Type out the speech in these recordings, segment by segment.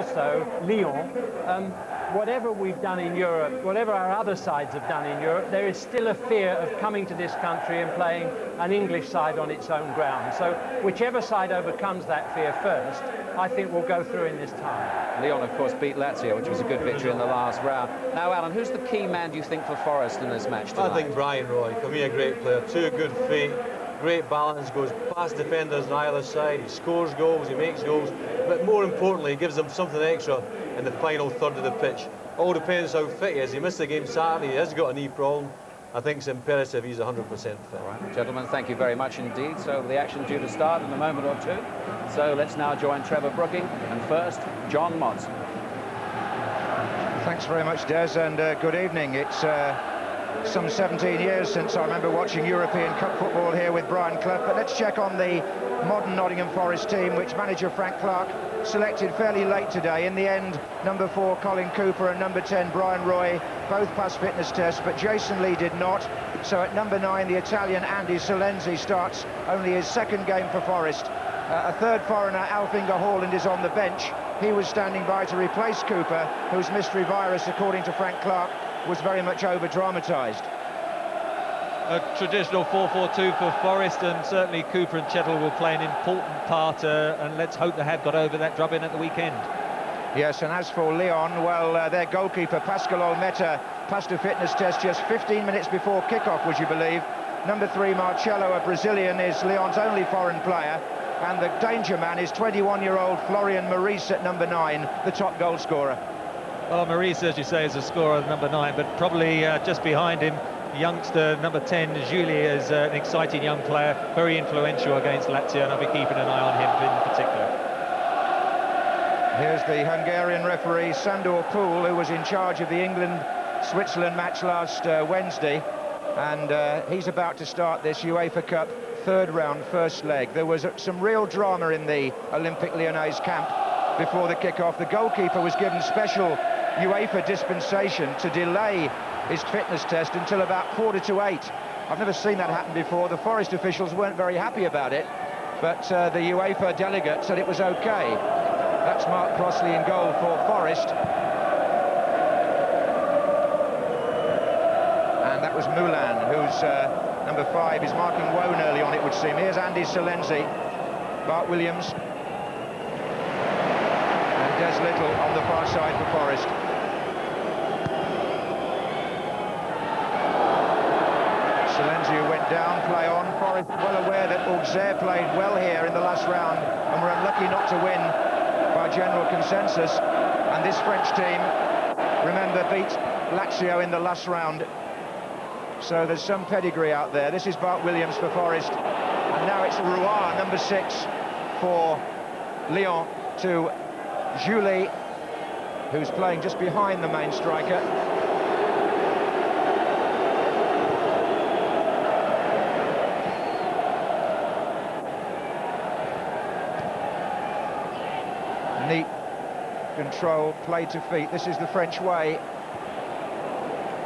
also Lyon. Whatever we've done in Europe, whatever our other sides have done in Europe, there is still a fear of coming to this country and playing an English side on its own ground. So whichever side overcomes that fear first, I think will go through in this tie. Lyon, of course, beat Lazio, which was a good victory in the last round. Now, Alan, who's the key man, do you think, for Forest in this match tonight? I think Brian Roy, for me, a great player. 2 good feet, great balance, goes past defenders on either side. He scores goals, he makes goals, but more importantly, he gives them something extra in the final third of the pitch. All depends how fit he is. He missed the game Saturday, he has got a knee problem. I think it's imperative he's 100% fit. All right, gentlemen, thank you very much indeed. So the action due to start in a moment or two. So let's now join Trevor Brooking, and first, John Motz. Thanks very much, Des, and good evening. It's some 17 years since I remember watching European Cup football here with Brian Clough, but let's check on the modern Nottingham Forest team, which manager Frank Clark selected fairly late today. In the end, number 4 Colin Cooper and number 10 Brian Roy both passed fitness tests, but Jason Lee did not. So at number 9, the Italian Andy Silenzi starts only his second game for Forest. A third foreigner, Alfinger Haaland, is on the bench. He was standing by to replace Cooper, whose mystery virus, according to Frank Clark, was very much over-dramatised. A traditional 4-4-2 for Forest, and certainly Cooper and Chettle will play an important part, and let's hope they have got over that drubbing at the weekend. Yes, and as for Lyon, well, their goalkeeper, Pascal Olmeta, passed a fitness test just 15 minutes before kick-off, would you believe? Number 3, Marcello, a Brazilian, is Lyon's only foreign player, and the danger man is 21-year-old Florian Maurice at number 9, the top goal scorer. Well, Maurice, as you say, is a scorer at number 9, but probably just behind him, youngster number 10, Julie, is an exciting young player, very influential against Lazio, and I'll be keeping an eye on him in particular. Here's the Hungarian referee, Sandor Pool, who was in charge of the England-Switzerland match last Wednesday, and he's about to start this UEFA Cup third round, first leg. There was some real drama in the Olympique Lyonnais camp before the kick-off. The goalkeeper was given special UEFA dispensation to delay his fitness test until about 7:45. I've never seen that happen before. The Forest officials weren't very happy about it, but the UEFA delegate said it was okay. That's Mark Crossley in goal for Forest. And that was Moulin, who's number 5, is marking Wone early on, it would seem. Here's Andy Silenzi, Bart Williams, and Des Little on the far side for Forest. Silenzi, who went down, play on. Forest well aware that Auxerre played well here in the last round and were unlucky not to win by general consensus. And this French team, remember, beat Lazio in the last round. So there's some pedigree out there. This is Bart Williams for Forest. And now it's Rouen, number 6, for Lyon, to Julie, who's playing just behind the main striker. Neat control, play to feet. This is the French way.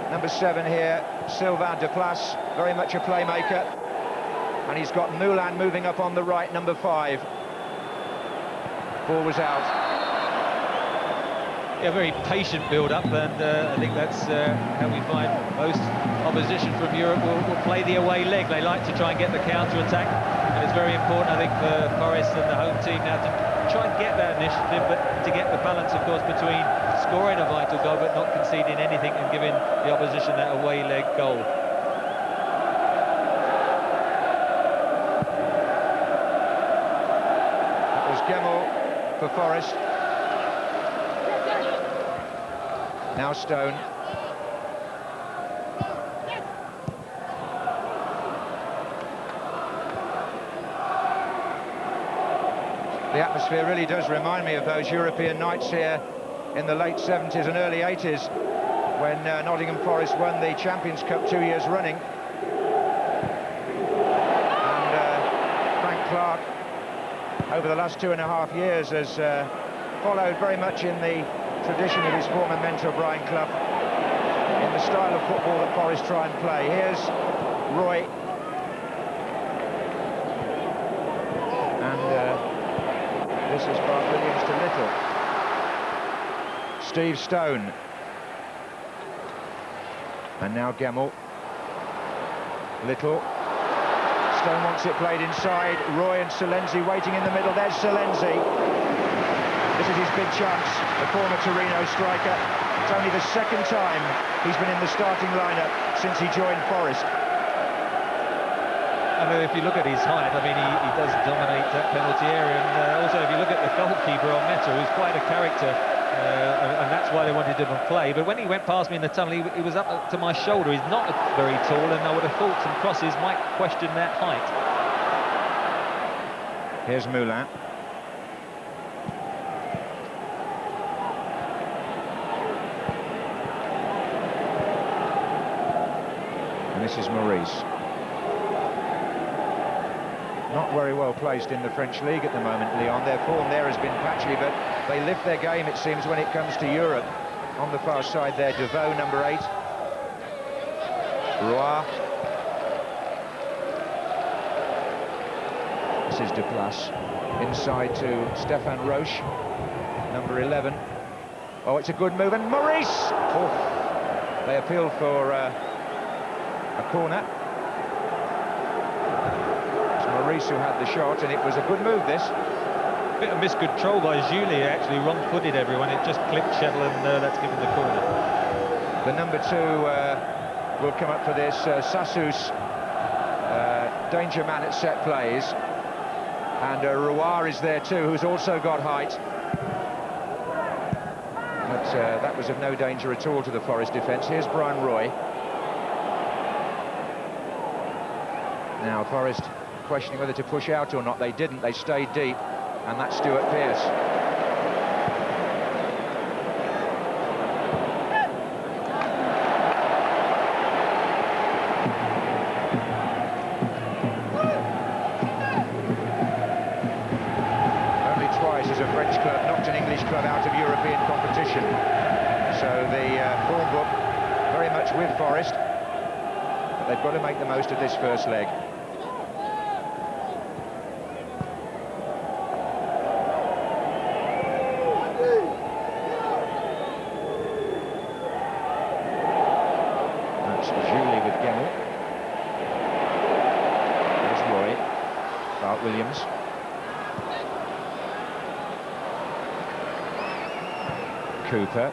Number 7 here, Sylvain Deplace, very much a playmaker. And he's got Moulin moving up on the right, number 5. Ball was out. Yeah, very patient build-up, and I think that's how we find most opposition from Europe will play the away leg. They like to try and get the counter-attack, and it's very important, I think, for Forest and the home team now to try and get that initiative, but to get the balance, of course, between scoring a vital goal but not conceding anything and giving the opposition that away leg goal. That was Gemmell for Forest. Now Stone. The atmosphere really does remind me of those European nights here in the late 70s and early 80s when Nottingham Forest won the Champions Cup 2 years running. And Frank Clark, over the last 2.5 years, has followed very much in the tradition of his former mentor Brian Clough in the style of football that Forest try and play. Here's Roy. And this is Bart Williams to Little. Steve Stone. And now Gemmell. Little. Stone wants it played inside. Roy and Selenzi waiting in the middle. There's Selenzi. This is his big chance, the former Torino striker. It's only the second time he's been in the starting lineup since he joined Forest. I mean, if you look at his height, I mean, he does dominate that penalty area. And also, if you look at the goalkeeper on Meta, who's quite a character, and that's why they wanted him to play. But when he went past me in the tunnel, he was up to my shoulder. He's not very tall, and I would have thought some crosses might question that height. Here's Moulin. And this is Maurice. Not very well placed in the French league at the moment, Lyon. Their form there has been patchy, but they lift their game, it seems, when it comes to Europe. On the far side there, Deveau, number 8. Roy. This is Deplace. Inside to Stéphane Roche, number 11. Oh, it's a good move, and Maurice! Oh, they appealed for a corner. Maurice who had the shot, and it was a good move, this. Bit of miscontrol by Julie, actually wrong-footed everyone. It just clipped Chettle, and that's given the corner. The number 2 will come up for this. Sassus, danger man at set plays. And Rouard is there too, who's also got height. But that was of no danger at all to the Forest defence. Here's Brian Roy. Now Forest questioning whether to push out or not. They didn't, they stayed deep, and that's Stuart Pearce. Only twice has a French club knocked an English club out of European competition. So the form book very much with Forest, but they've got to make the most of this first leg. Williams. Cooper.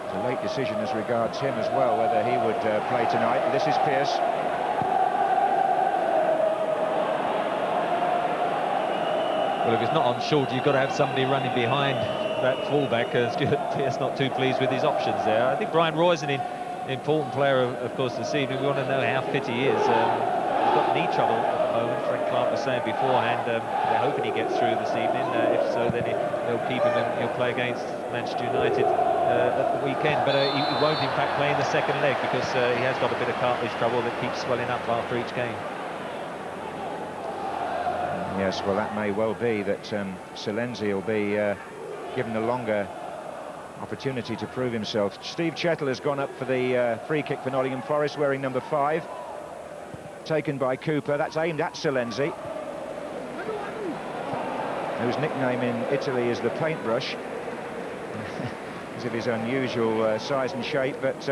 It's a late decision as regards him as well, whether he would play tonight. This is Pearce. Well, if it's not on short, you've got to have somebody running behind that fullback. Stuart Pearce not too pleased with his options there. I think Brian Roy's an important player, of course, this evening. We want to know how fit he is. He's got knee trouble at the moment. Frank Clark was saying beforehand they're hoping he gets through this evening. If so, then they'll keep him and he'll play against Manchester United at the weekend. But he won't, in fact, play in the second leg because he has got a bit of cartilage trouble that keeps swelling up after each game. Yes, well, that may well be that Selenzi will be given a longer opportunity to prove himself. Steve Chettle has gone up for the free kick for Nottingham Forest, wearing number 5. Taken by Cooper. That's aimed at Selenzi, whose nickname in Italy is the paintbrush, because of his unusual size and shape. But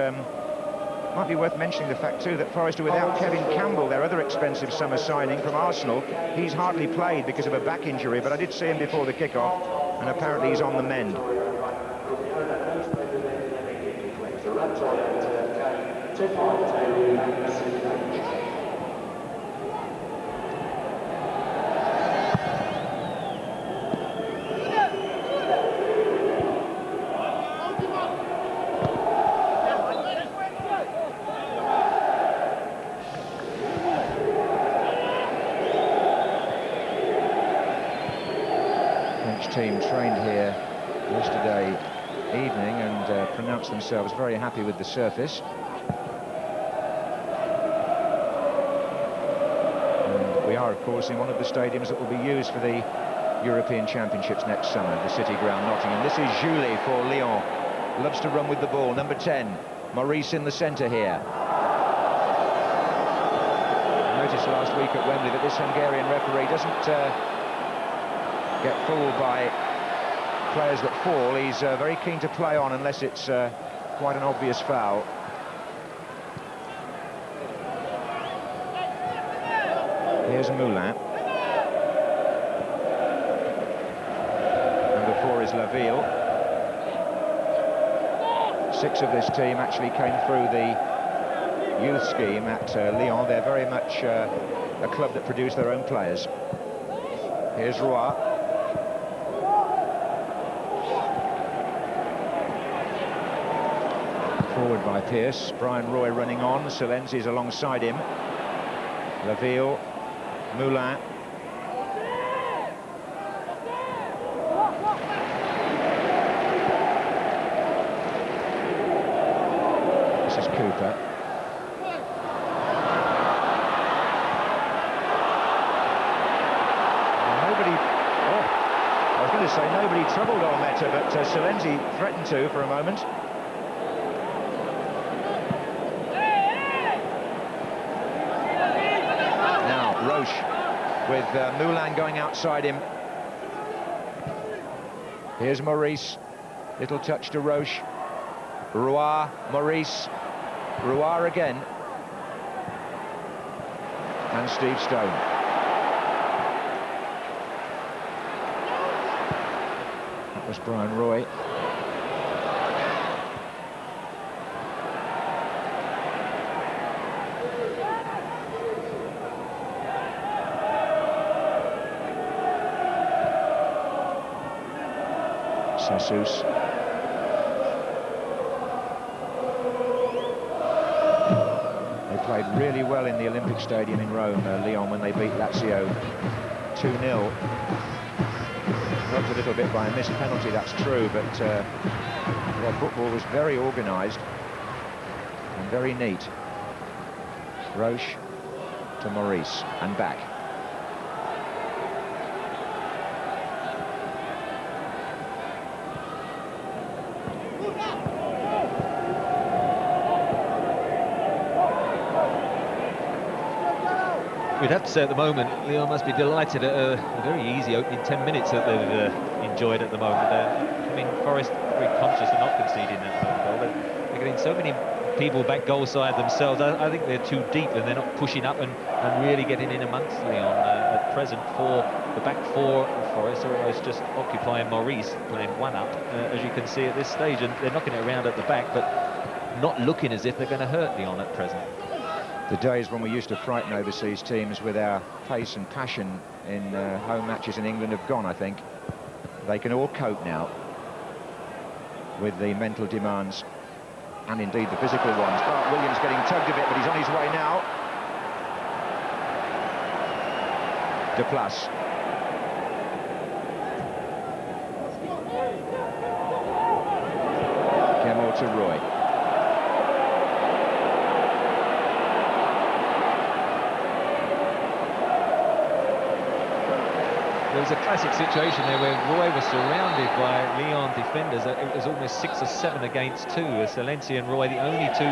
might be worth mentioning the fact too that Forest are without Kevin Campbell, their other expensive summer signing from Arsenal. He's hardly played because of a back injury, but I did see him before the kick-off, and apparently he's on the mend. Team trained here yesterday evening and pronounced themselves very happy with the surface. And we are, of course, in one of the stadiums that will be used for the European Championships next summer, the City Ground, Nottingham. This is Julie for Lyon. Loves to run with the ball. Number 10, Maurice in the centre here. I noticed last week at Wembley that this Hungarian referee doesn't get fooled by players that fall, he's very keen to play on unless it's quite an obvious foul. Here's Moulin. Number 4 is Laville. 6 of this team actually came through the youth scheme at Lyon. They're very much a club that produce their own players. Here's Roy. Forward by Pearce. Brian Roy running on. Silenzi's alongside him. Laville. Moulin. This is Cooper. I was going to say nobody troubled Olmeta, but Silenzi threatened to for a moment. Now Roche with Moulin going outside him. Here's Maurice. Little touch to Roche. Roy, Maurice. Roy again. And Steve Stone. That was Brian Roy. Sassus. They played really well in the Olympic Stadium in Rome, Lyon, when they beat Lazio 2-0. Helped a little bit by a missed penalty, that's true, but their football was very organised and very neat. Roche to Maurice and back. We'd have to say at the moment, Lyon must be delighted at a very easy opening 10 minutes that they've enjoyed at the moment. I mean, Forest very conscious of not conceding that goal. They're getting so many people back goal side themselves. I think they're too deep and they're not pushing up and really getting in amongst Lyon. At present, the back four of Forest are almost just occupying Maurice, playing one up, as you can see at this stage. And they're knocking it around at the back, but not looking as if they're going to hurt Lyon at present. The days when we used to frighten overseas teams with our pace and passion in home matches in England have gone, I think. They can all cope now with the mental demands and indeed the physical ones. Bart Williams getting tugged a bit, but he's on his way now. Deplace. Kemmel to Roy. There was a classic situation there where Roy was surrounded by Lyon defenders. It was almost 6 or 7 against 2. Silenzi and Roy, the only 2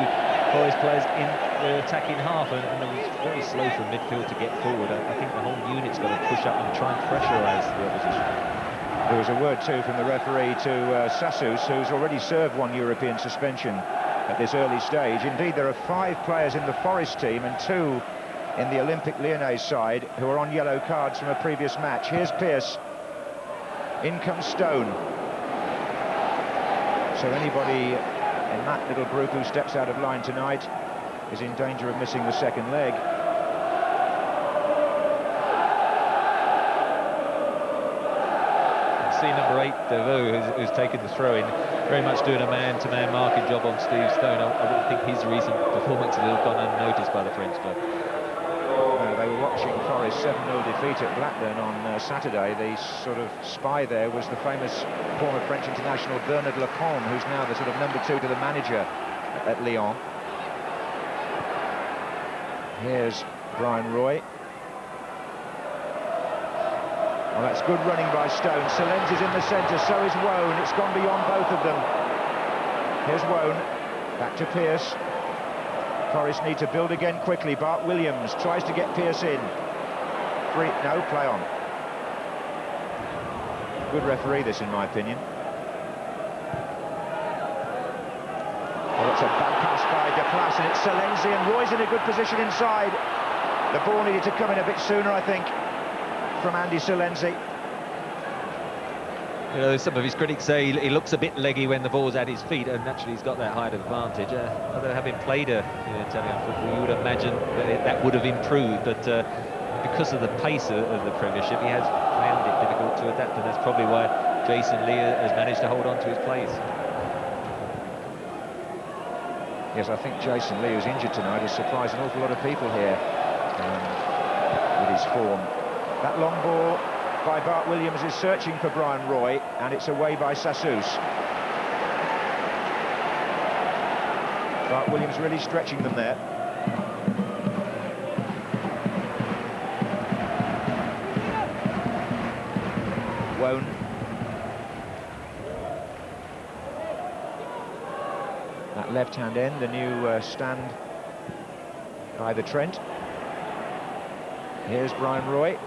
Forest players in the attacking half, and it was very slow from midfield to get forward. I think the whole unit's got to push up and try and pressurise the opposition. There was a word too from the referee to Sassus, who's already served 1 European suspension at this early stage. Indeed, there are 5 players in the Forest team and 2 in the Olympic Lyonnais side who are on yellow cards from a previous match. Here's Pearce. In comes Stone. So anybody in that little group who steps out of line tonight is in danger of missing the second leg. See number 8, Deveau, who's taken the throw-in, very much doing a man-to-man marking job on Steve Stone. I wouldn't think his recent performance will have gone unnoticed by the French club. They were watching Forest 7-0 defeat at Blackburn on Saturday. The sort of spy there was the famous former French international Bernard Lecombe, who's now the sort of number 2 to the manager at Lyon. Here's Brian Roy. Well, that's good running by Stone. Silenzi's in the centre, so is Wone. It's gone beyond both of them. Here's Wone. Back to Pearce. Forest need to build again quickly. Bart Williams tries to get Pearce in. No, play on. Good referee this, in my opinion. a bad pass by Deplace, and it's Selenzi, and Roy's in a good position inside. The ball needed to come in a bit sooner, I think, from Andy Selenzi. You know, some of his critics say he looks a bit leggy when the ball's at his feet, and naturally he's got that height advantage. Although having played Italian football, you would imagine that would have improved, but because of the pace of the Premiership, he has found it difficult to adapt, and that's probably why Jason Lee has managed to hold on to his place. Yes, I think Jason Lee, who's injured tonight, has surprised an awful lot of people here with his form. That long ball by Bart Williams is searching for Brian Roy, and it's away by Sassus. Bart Williams really stretching them there. Wone. That left-hand end, the new stand by the Trent. Here's Brian Roy.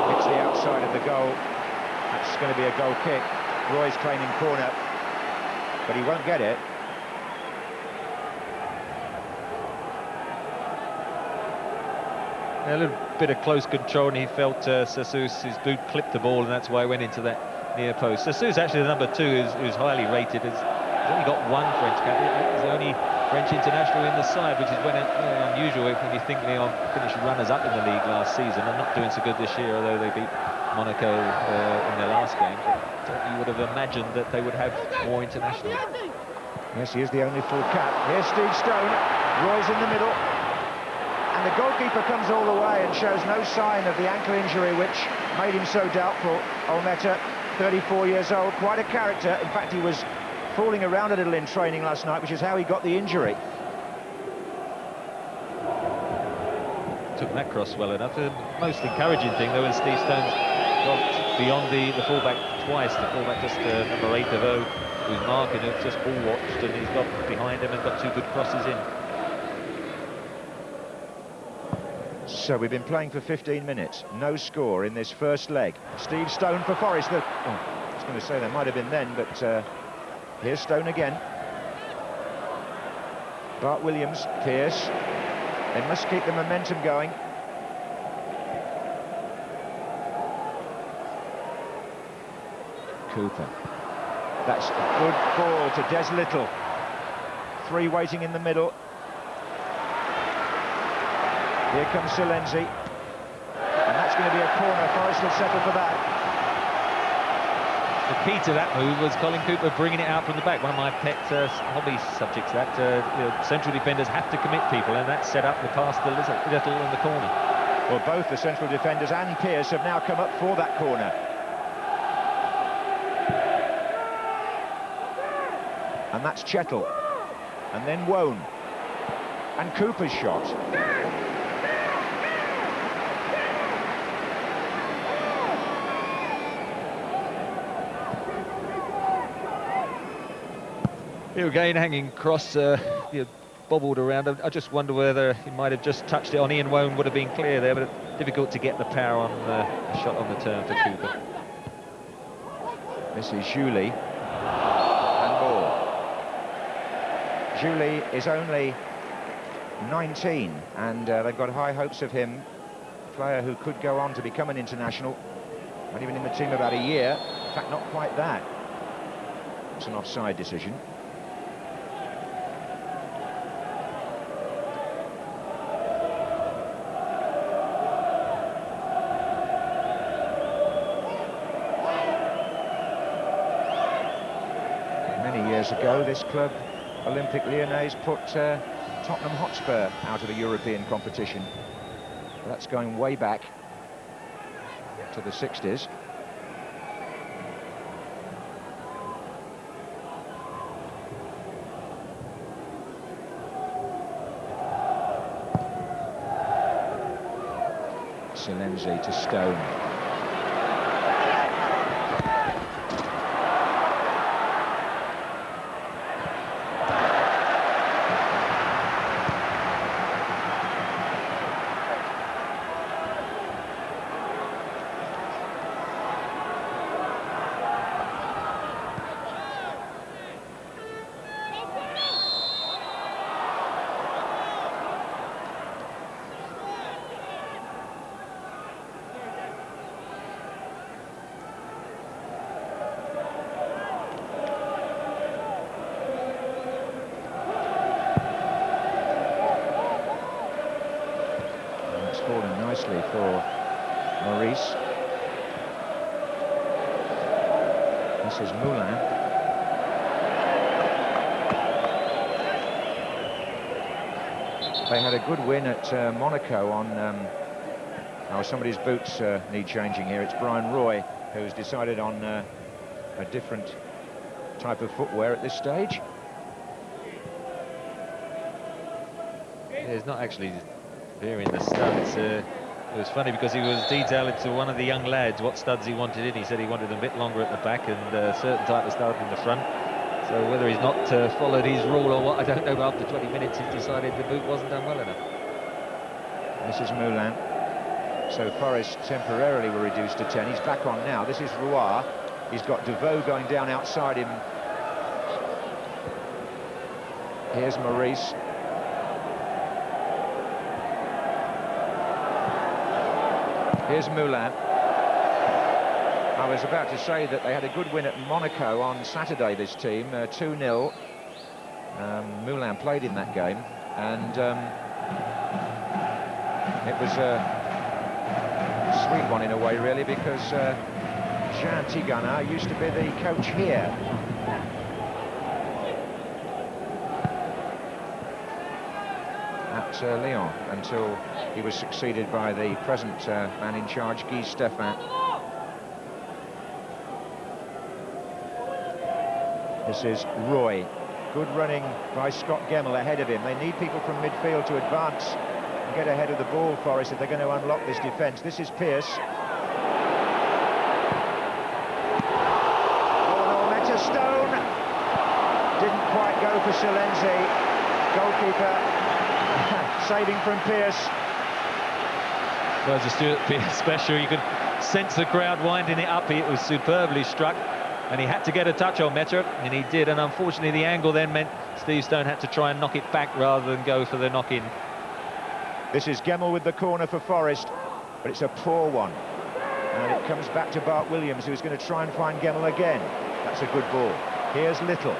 It's the outside of the goal. That's going to be a goal kick. Roy's claiming corner, but he won't get it. A little bit of close control, and he felt Sassus's boot clipped the ball, and that's why he went into that near post. Sassus, actually the number 2, who's highly rated. He's only got 1 French cap. He's the only French international in the side, which is unusual when you think Lyon finished runners-up in the league last season and not doing so good this year, although they beat Monaco in their last game. But you would have imagined that they would have more internationals. Yes, he is the only full cap. Here's Steve Stone. Roy's in the middle. And the goalkeeper comes all the way and shows no sign of the ankle injury which made him so doubtful. Olmeta, 34 years old, quite a character. In fact, he was falling around a little in training last night, which is how he got the injury. Took that cross well enough. The most encouraging thing, though, is Steve Stone's got beyond the fullback twice. The fullback, just number 8 Deveau, who's marking it, just ball watched, and he's got behind him and got 2 good crosses in. So we've been playing for 15 minutes. No score in this first leg. Steve Stone for Forest. I was going to say there might have been then, but here's Stone again. Bart Williams, Pearce. They must keep the momentum going. Cooper. That's a good ball to Des Little. 3 waiting in the middle. Here comes Selenzi. And that's going to be a corner. Forest will settle for that. The key to that move was Colin Cooper bringing it out from the back. One of my pet hobby subjects, that central defenders have to commit people, and that set up the pass to Little in the corner. Well, both the central defenders and Pearce have now come up for that corner. And that's Chettle. And then Wone. And Cooper's shot. Here again, hanging cross, bobbled around. I just wonder whether he might have just touched it on. Ian Wone would have been clear there, but difficult to get the power on the shot on the turn for Cooper. This is Julie. And ball. Julie is only 19, and they've got high hopes of him. A player who could go on to become an international. Only been in the team about a year. In fact, not quite that. It's an offside decision. Years ago, this club, Olympique Lyonnais, put Tottenham Hotspur out of a European competition. That's going way back to the 60s. Selenzi to Stone. nicely for Maurice. This is Moulin. They had a good win at Monaco on... oh, somebody's boots need changing here. It's Brian Roy who's decided on a different type of footwear at this stage. Yeah, he's not actually varying the studs. It was funny because he was detailing to one of the young lads what studs he wanted in. He said he wanted them a bit longer at the back and a certain type of stud in the front. So whether he's not followed his rule or what, I don't know. But after 20 minutes, he's decided the boot wasn't done well enough. This is Moulin. So Forest temporarily were reduced to 10. He's back on now. This is Roy. He's got Deveau going down outside him. Here's Maurice. Here's Moulin. I was about to say that they had a good win at Monaco on Saturday, this team, 2-0. Moulin played in that game, and it was a sweet one in a way, really, because Jean Tigana used to be the coach here. At Lyon, until he was succeeded by the present man in charge, Guy Stéphane. This is Roy. Good running by Scott Gemmell ahead of him. They need people from midfield to advance and get ahead of the ball, Forest, if they're going to unlock this defence. This is Pearce. Oh no, met a stone. Didn't quite go for Silenzi. Goalkeeper saving from Pearce. Well, as a Stuart Pearce special, you could sense the crowd winding it up. It was superbly struck, and he had to get a touch on Metcher, and he did. And unfortunately, the angle then meant Steve Stone had to try and knock it back rather than go for the knock-in. This is Gemmell with the corner for Forest, but it's a poor one. And it comes back to Bart Williams, who's going to try and find Gemmell again. That's a good ball. Here's Little.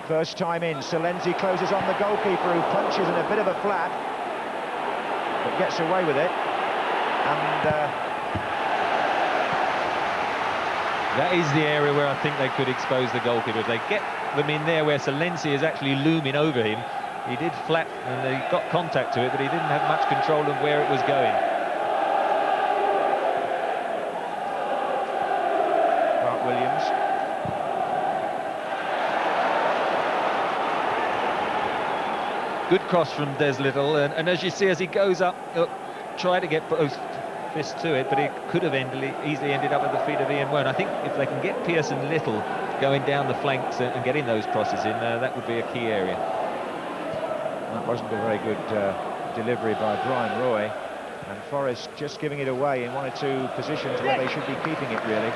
First time in, Silenzi closes on the goalkeeper, who punches in a bit of a flat, but gets away with it. And that is the area where I think they could expose the goalkeeper. If they get them in there where Silenzi is actually looming over him, he did flat and he got contact to it, but he didn't have much control of where it was going. Bart Williams. Good cross from Des Little, and as you see, as he goes up, try to get both fists to it, but it could have easily ended up at the feet of Ian Wone. I think if they can get Pearce and Little going down the flanks and getting those crosses in, that would be a key area. That wasn't a very good delivery by Brian Roy, and Forest just giving it away in one or two positions where they should be keeping it, really.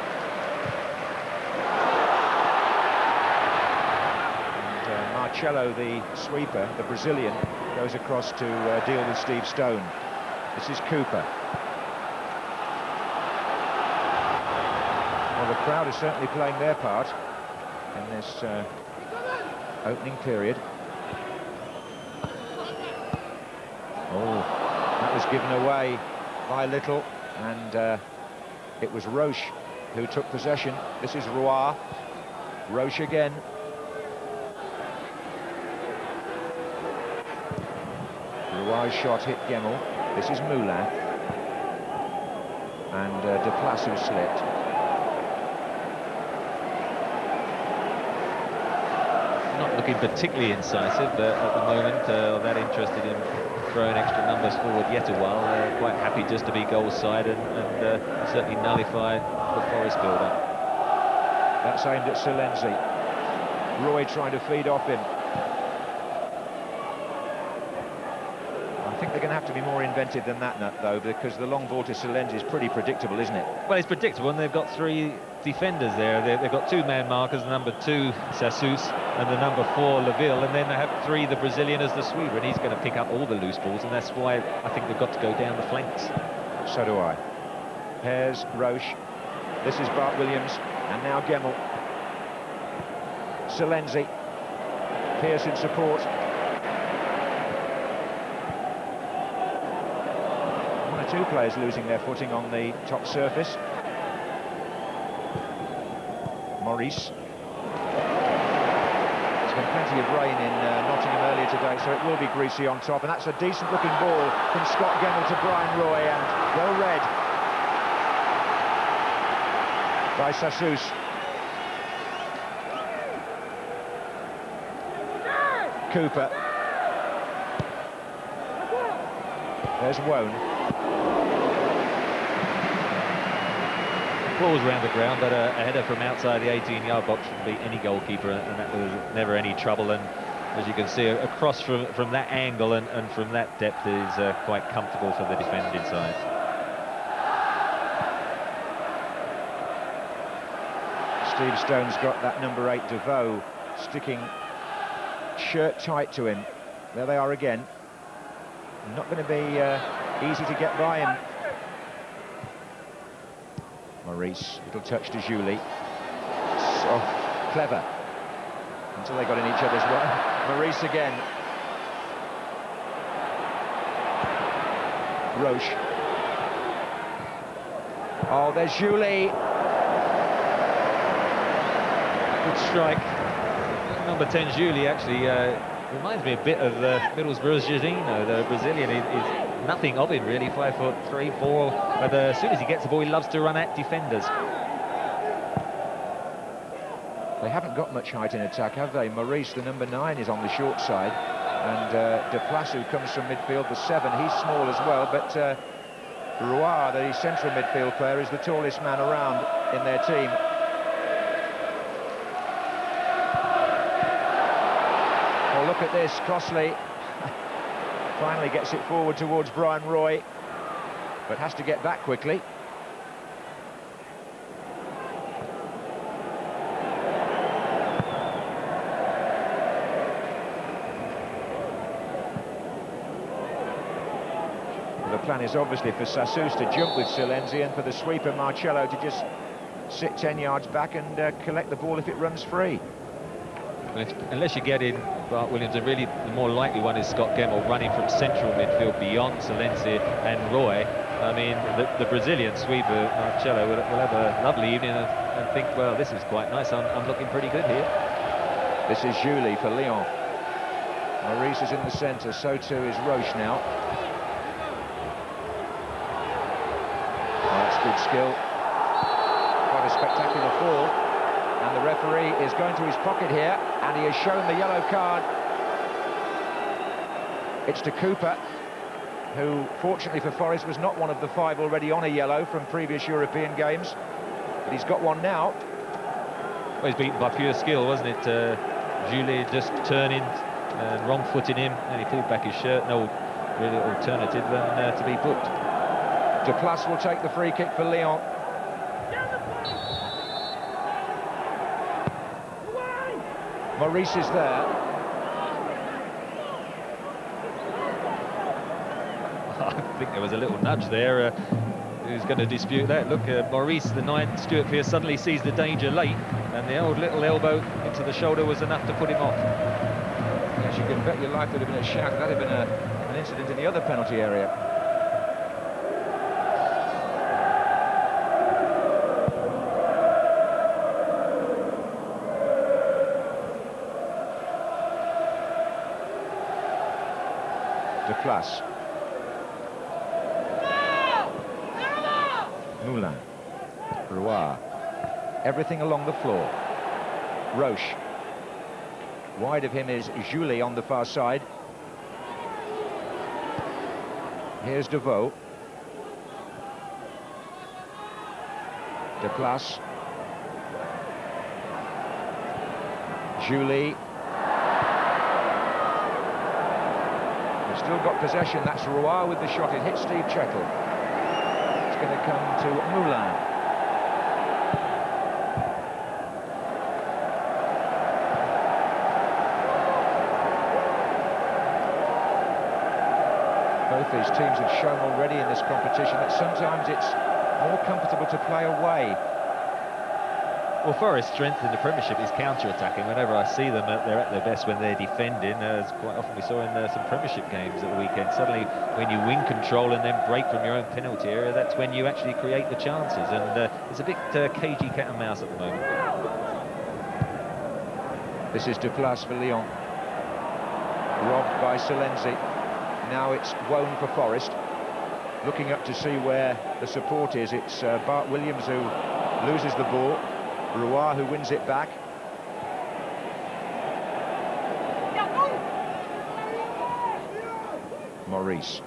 Marcello, the sweeper, the Brazilian, goes across to deal with Steve Stone. This is Cooper. Well, the crowd is certainly playing their part in this opening period. Oh, that was given away by Little, and it was Roche who took possession. This is Roy. Roche again. Roy's shot hit Gemmell. This is Moulin. And Deplace who slipped. Not looking particularly incisive, but at the moment that interested in throwing extra numbers forward yet a while. Quite happy just to be goal side and certainly nullify the Forest build-up. That's aimed at Silenzi. Roy trying to feed off him. I think they're going to have to be more inventive than that, though, because the long ball to Silenzi is pretty predictable, isn't it? Well, it's predictable, and they've got three defenders there. They've got two man markers, the number 2, Sassus, and the number 4, Laville, and then they have 3, the Brazilian as the sweeper, and he's going to pick up all the loose balls, and that's why I think they've got to go down the flanks. So do I. Here's Roche. This is Bart Williams, and now Gemmell. Silenzi. Pearce in support. Two players losing their footing on the top surface. Maurice. There's been plenty of rain in Nottingham earlier today, so it will be greasy on top. And that's a decent-looking ball from Scott Gemmell to Brian Roy, and well read by Sassus. Cooper. There's Wone. Ball's round the ground, but a header from outside the 18-yard box shouldn't beat any goalkeeper, and that was never any trouble. And as you can see, a cross from that angle and from that depth is quite comfortable for the defending side. Steve Stone's got that number 8 DeVoe sticking shirt tight to him. There they are again. Not going to be easy to get by him. Maurice, little touch to Julie. So clever. Until they got in each other's way. Maurice again. Roche. Oh, there's Julie. Good strike. Number 10, Julie, actually reminds me a bit of Middlesbrough's Jorginho, the Brazilian. He's nothing of him, really, 5'3", 4", but as soon as he gets the ball, he loves to run at defenders. They haven't got much height in attack, have they? Maurice, the number 9, is on the short side, and Deplace, who comes from midfield, the 7, he's small as well, but Roy, the central midfield player, is the tallest man around in their team. Oh, look at this, Crossley finally gets it forward towards Brian Roy, but has to get back quickly. The plan is obviously for Sassus to jump with Silenzi and for the sweeper Marcello to just sit 10 yards back and collect the ball if it runs free. Unless you get in Bart Williams, and really the more likely one is Scott Gemmell running from central midfield beyond Silenzi and Roy. I mean, the Brazilian sweeper Marcello will have a lovely evening and think, well, this is quite nice, I'm looking pretty good here. This is Julie for Lyon. Maurice is in the centre, so too is Roche now. Oh, that's good skill. Quite a spectacular fall. And the referee is going to his pocket here, and he has shown the yellow card. It's to Cooper, who, fortunately for Forest, was not one of the 5 already on a yellow from previous European games. But he's got one now. Well, he's beaten by pure skill, wasn't it? Julie just turning, wrong-footing him, and he pulled back his shirt. No really alternative than to be booked. Deplace will take the free kick for Lyon. Maurice is there. I think there was a little nudge there. Who's going to dispute that? Look, Maurice, the 9, Stuart Pearce, suddenly sees the danger late, and the old little elbow into the shoulder was enough to put him off. Yes, you can bet your life there'd have been a shout. That'd have been an incident in the other penalty area. Deplace. Moulin. Roy. Everything along the floor. Roche. Wide of him is Julie on the far side. Here's DeVoe. Deplace. Julie. Still got possession. That's Roy with the shot. It hits Steve Chettle. It's going to come to Moulin. Both these teams have shown already in this competition that sometimes it's more comfortable to play away. Well, Forest's strength in the Premiership is counter-attacking. Whenever I see them, they're at their best when they're defending, as quite often we saw in some Premiership games at the weekend. Suddenly, when you win control and then break from your own penalty area, that's when you actually create the chances. And it's a bit cagey cat and mouse at the moment. This is Duplass for Lyon. Robbed by Silenzi. Now it's Wone for Forest. Looking up to see where the support is. It's Bart Williams who loses the ball. Roy who wins it back. Maurice.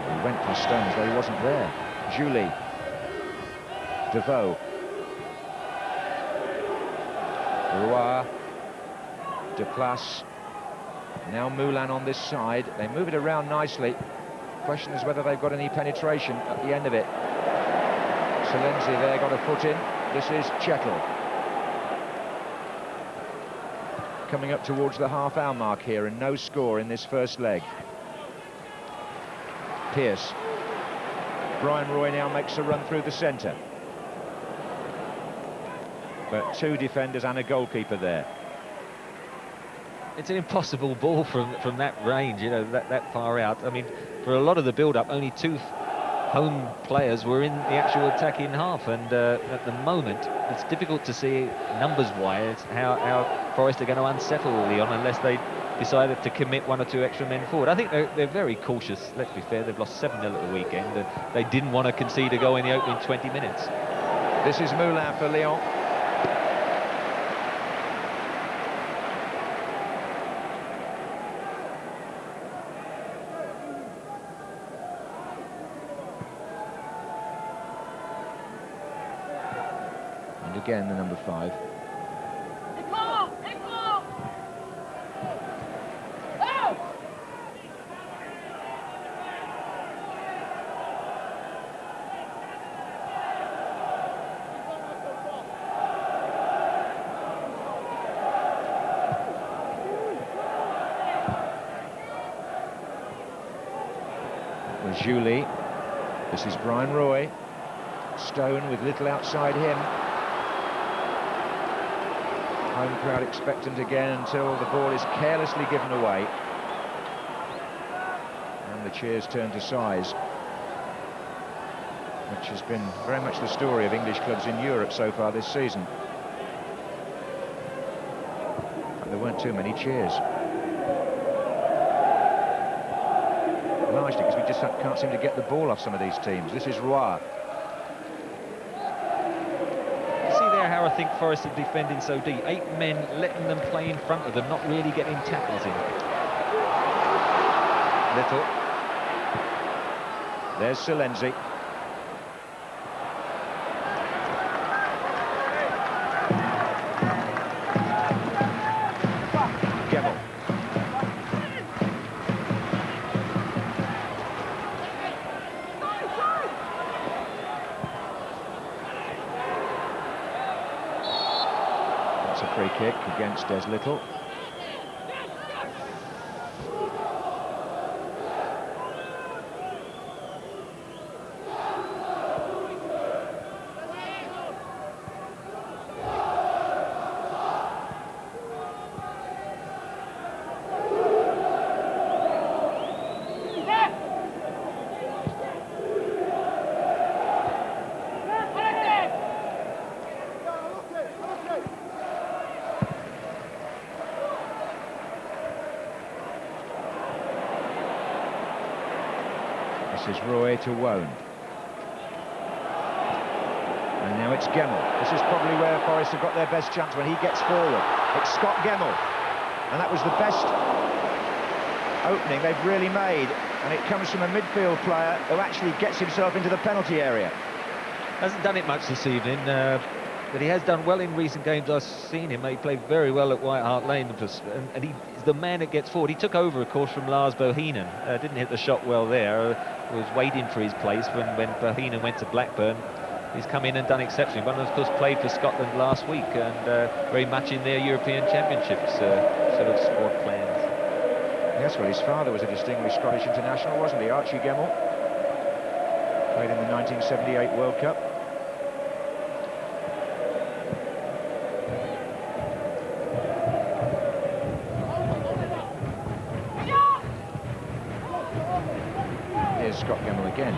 He went for Stones, though he wasn't there. Julie. Deveau. Roy. Duplass. Now Moulin on this side. They move it around nicely. Question is whether they've got any penetration at the end of it. Silenzi there got a foot in. This is Chettle. Coming up towards the half-hour mark here and no score in this first leg. Pearce. Brian Roy now makes a run through the centre. But two defenders and a goalkeeper there. It's an impossible ball from that range, you know, that far out. I mean, for a lot of the build-up, only two home players were in the actual attacking half, and at the moment, it's difficult to see numbers-wise how Forest are going to unsettle Lyon unless they decided to commit one or two extra men forward. I think they're very cautious. Let's be fair, they've lost 7-0 at the weekend, and they didn't want to concede a goal in the opening 20 minutes. This is Moulin for Lyon. Again, the number 5. With Julie. This is Brian Roy. Stone with little outside him. Home crowd expectant again until the ball is carelessly given away. And the cheers turn to sighs, which has been very much the story of English clubs in Europe so far this season. But there weren't too many cheers. Largely because we just can't seem to get the ball off some of these teams. This is Roy. How I think Forest are defending so deep. 8 men, letting them play in front of them, not really getting tackles in. Little. There's Silenzi. Gemmell. Free kick against Des Little. This is Roy to Wone. And now it's Gemmell. This is probably where Forest have got their best chance when he gets forward. It's Scott Gemmell. And that was the best opening they've really made. And it comes from a midfield player who actually gets himself into the penalty area. Hasn't done it much this evening, but he has done well in recent games. I've seen him. He played very well at White Hart Lane, and he's the man that gets forward. He took over, of course, from Lars Bohinen. Didn't hit the shot well there. Was waiting for his place when Bohinen went to Blackburn. He's come in and done exceptionally. But of course, played for Scotland last week and very much in their European Championships sort of squad plans. Yes, well, his father was a distinguished Scottish international, wasn't he, Archie Gemmell? Played in the 1978 World Cup. Here's Scott Gemmell again.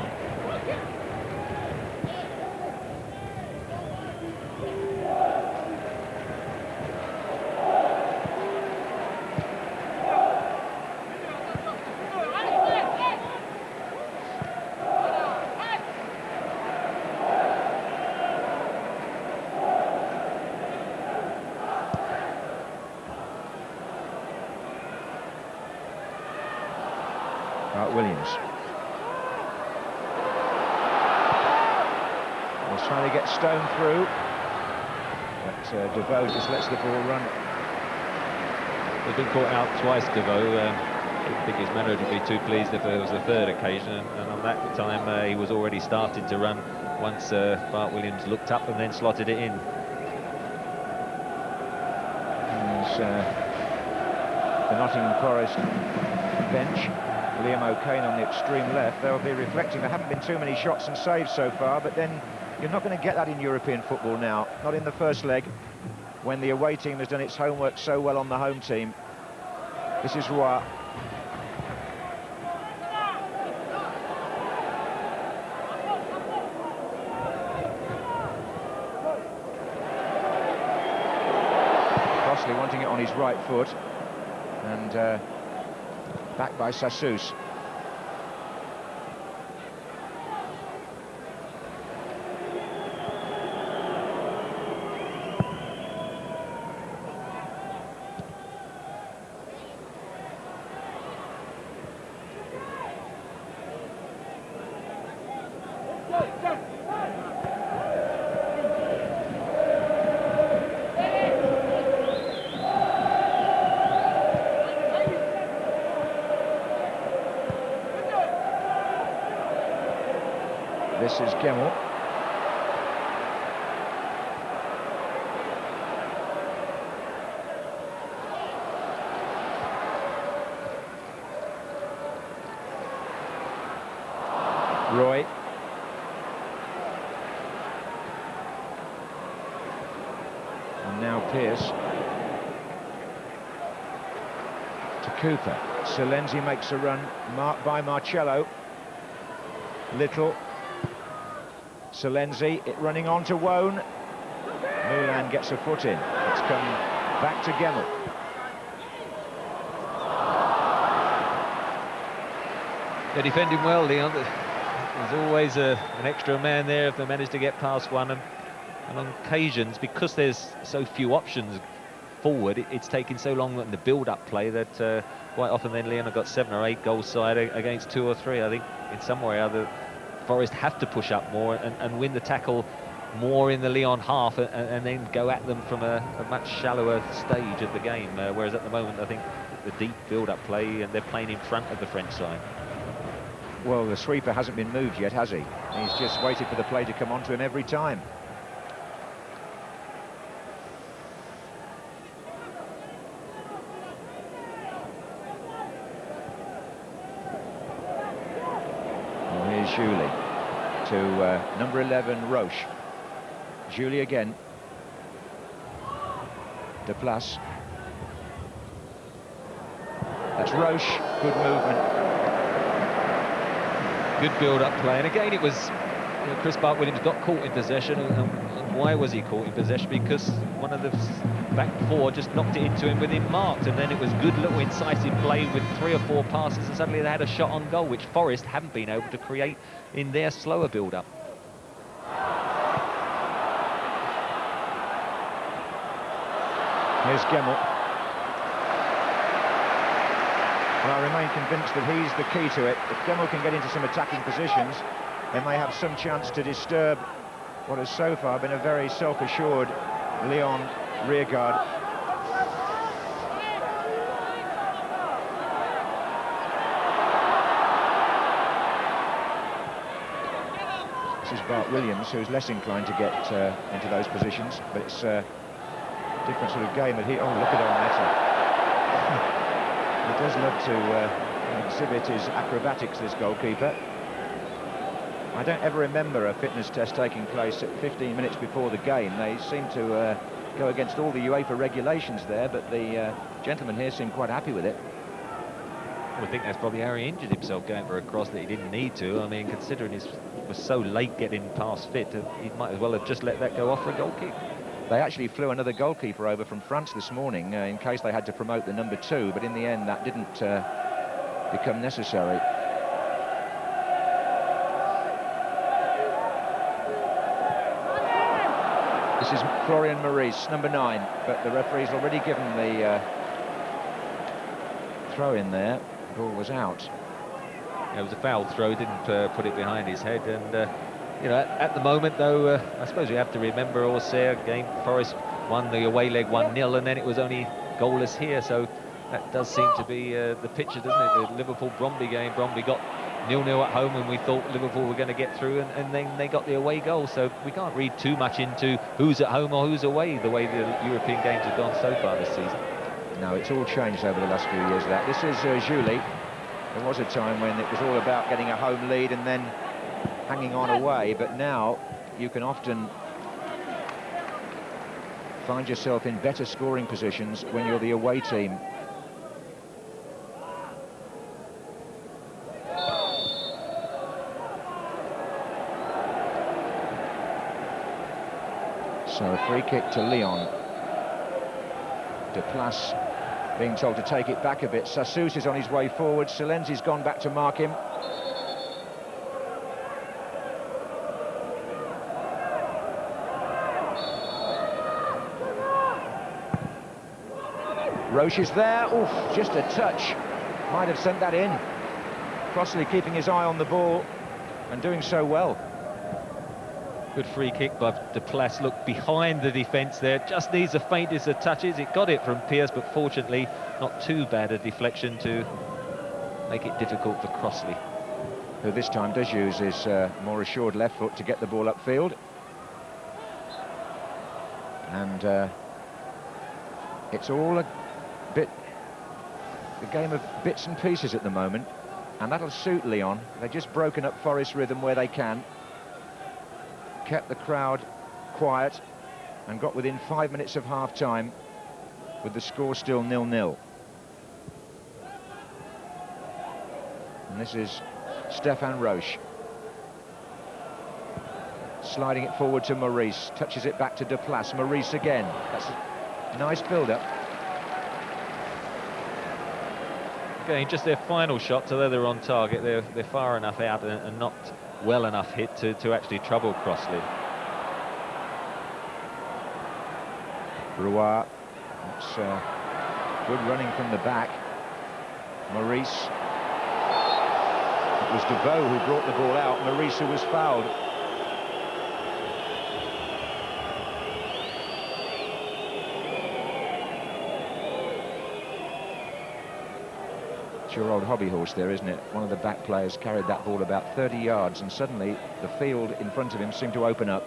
Williams. He's trying to get Stone through, but DeVoe just lets the ball run. He's been caught out twice, DeVoe. I think his manager would be too pleased if there was a third occasion, and on that time he was already starting to run once Bart Williams looked up and then slotted it in. There's the Nottingham Forest bench. Liam O'Kane on the extreme left. They'll be reflecting. There haven't been too many shots and saves so far, but then you're not going to get that in European football now. Not in the first leg, when the away team has done its homework so well on the home team. This is Roy. Crossley wanting it on his right foot, and back by Sassus. This is Gemmell. Roy. And now Pearce. To Cooper. Silenzi makes a run, marked by Marcello. Little. Silenzi, it running on to Wone. Mulan gets a foot in. It's come back to Gemmell. They're defending well, Leon. There's always an extra man there if they manage to get past one. And on occasions, because there's so few options forward, it's taking so long in the build-up play that quite often then Leon have got 7 or 8 goals side against 2 or 3. I think in some way or other, Forest have to push up more and win the tackle more in the Lyon half and then go at them from a much shallower stage of the game. Whereas at the moment, I think the deep build-up play, and they're playing in front of the French side. Well, the sweeper hasn't been moved yet, has he? He's just waited for the play to come onto him every time. Julie to number 11 Roche. Julie again. De Place. That's Roche. Good movement. Good build-up play, and again it was Chris Bart Williams got caught in possession, and why was he caught in possession? Because one of the back 4 just knocked it into him with him marked, and then it was good little incisive play with 3 or 4 passes, and suddenly they had a shot on goal, which Forest haven't been able to create in their slower build-up. Here's Gemmell. Well, I remain convinced that he's the key to it. If Gemmell can get into some attacking positions, they may have some chance to disturb what has so far been a very self-assured Lyon rearguard. This is Bart Williams, who's less inclined to get into those positions, but it's a different sort of game. But oh, look at Arnetta. He does love to exhibit his acrobatics, this goalkeeper. I don't ever remember a fitness test taking place at 15 minutes before the game. They seem to go against all the UEFA regulations there, but the gentleman here seemed quite happy with it. I think that's probably how he injured himself, going for a cross that he didn't need to. I mean, considering he was so late getting past fit, he might as well have just let that go off for a goal kick. They actually flew another goalkeeper over from France this morning in case they had to promote the number 2, but in the end that didn't become necessary. This is Florian Maurice, number 9, but the referee's already given the throw in there. The ball was out. It was a foul throw, didn't put it behind his head, and you know, at the moment though, I suppose we have to remember also game Forest won the away leg 1-0, and then it was only goalless here, so that does seem to be the picture, doesn't it? The Liverpool-Bromley game, Bromley got 0-0 at home, and we thought Liverpool were going to get through, and then they got the away goal, so we can't read too much into who's at home or who's away, the way the European games have gone so far this season. No, it's all changed over the last few years. That this is Julie. There was a time when it was all about getting a home lead and then hanging on away, but now you can often find yourself in better scoring positions when you're the away team. So a free kick to Lyon. Deplace being told to take it back a bit. Sassouz is on his way forward. Silenzi's gone back to mark him. Roche is there. Oof, just a touch. Might have sent that in. Crossley keeping his eye on the ball and doing so well. Good free kick by Deplace. Look behind the defence there. Just needs the faintest of touches. It got it from Pearce, but fortunately not too bad a deflection to make it difficult for Crossley. Who this time does use his more assured left foot to get the ball upfield. And it's all a game of bits and pieces at the moment, and that'll suit Lyon. They've just broken up Forest rhythm where they can, kept the crowd quiet, and got within 5 minutes of half-time with the score still 0-0. And this is Stéphane Roche. Sliding it forward to Maurice, touches it back to Deplace. Maurice again. That's a nice build-up. Again, just their final shot, although they're on target, they're far enough out and not well enough hit to actually trouble Crossley. Roy, it's good running from the back. Maurice. It was Deveau who brought the ball out. Maurice who was fouled. Your old hobby horse there, isn't it? One of the back players carried that ball about 30 yards, and suddenly the field in front of him seemed to open up.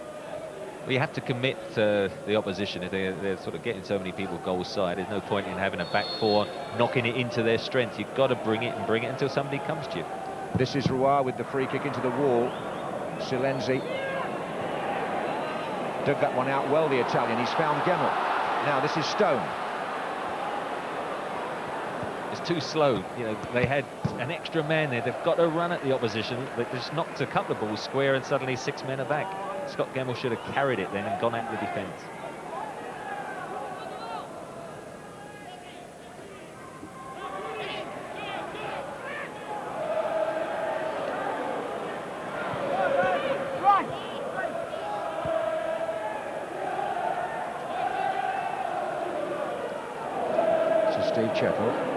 Well, you have to commit to the opposition if they're sort of getting so many people goal side. There's no point in having a back four knocking it into their strength. You've got to bring it until somebody comes to you. This is Roy with the free kick into the wall. Silenzi dug that one out well, the Italian. He's found Gemmell. Now this is Stone. It's too slow. You know, they had an extra man there. They've got to run at the opposition. They just knocked a couple of balls square, and suddenly 6 men are back. Scott Gemmell should have carried it then and gone at the defence. So Steve Chettle.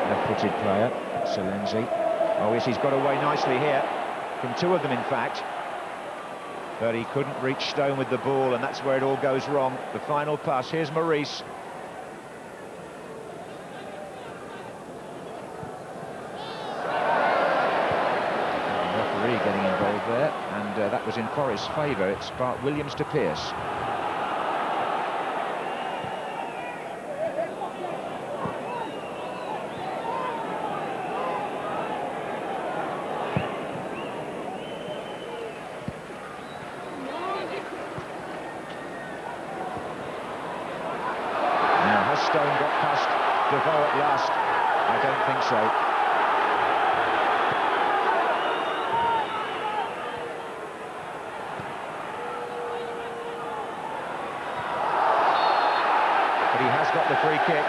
Left-footed player, Silenzi. Oh yes, he's got away nicely here, from two of them in fact. But he couldn't reach Stone with the ball, and that's where it all goes wrong. The final pass, here's Maurice. The referee getting involved there, and that was in Forest's favour. It's Bart Williams to Pearce. Stone got past Devoe at last? I don't think so. But he has got the free kick.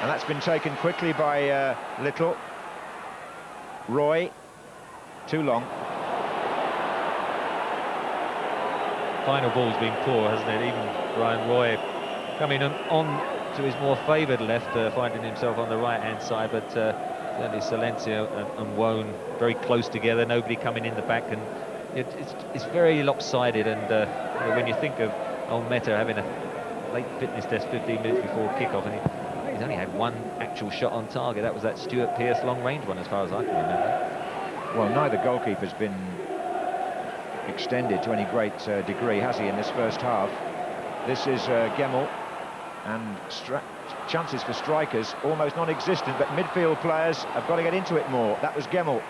And that's been taken quickly by Little. Roy, too long. Final ball's been poor, hasn't it? Even Ryan Roy coming on to his more favoured left, finding himself on the right-hand side, but certainly Silencio and Wone very close together, nobody coming in the back, and it's very lopsided. And you know, when you think of Meta having a late fitness test 15 minutes before kickoff, and he's only had one actual shot on target. That was that Stuart Pearce long-range one, as far as I can remember. Well, neither goalkeeper's been extended to any great degree, has he, in this first half? This is Gemmell, and chances for strikers almost non-existent, but midfield players have got to get into it more. That was Gemmell,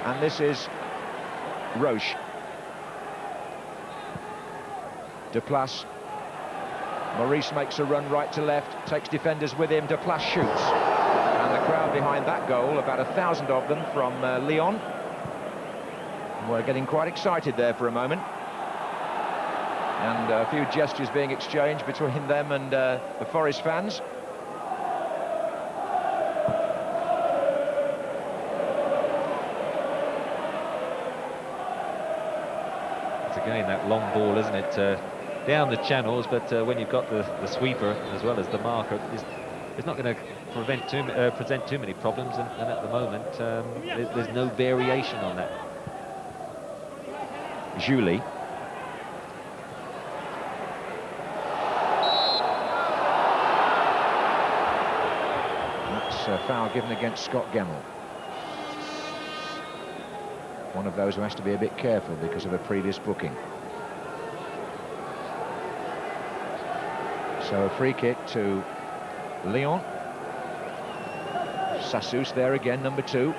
and this is Roche. Deplace. Maurice makes a run right to left, takes defenders with him. Deplace shoots, and the crowd behind that goal, about 1,000 of them from Lyon, we're getting quite excited there for a moment, and a few gestures being exchanged between them and the Forest fans. It's again that long ball, isn't it? Down the channels, but when you've got the sweeper as well as the marker, it's not going to present too many problems, and at the moment there's no variation on that. Julie. That's a foul given against Scott Gemmell. One of those who has to be a bit careful because of a previous booking. So a free kick to Lyon. Sassus there again, number 2.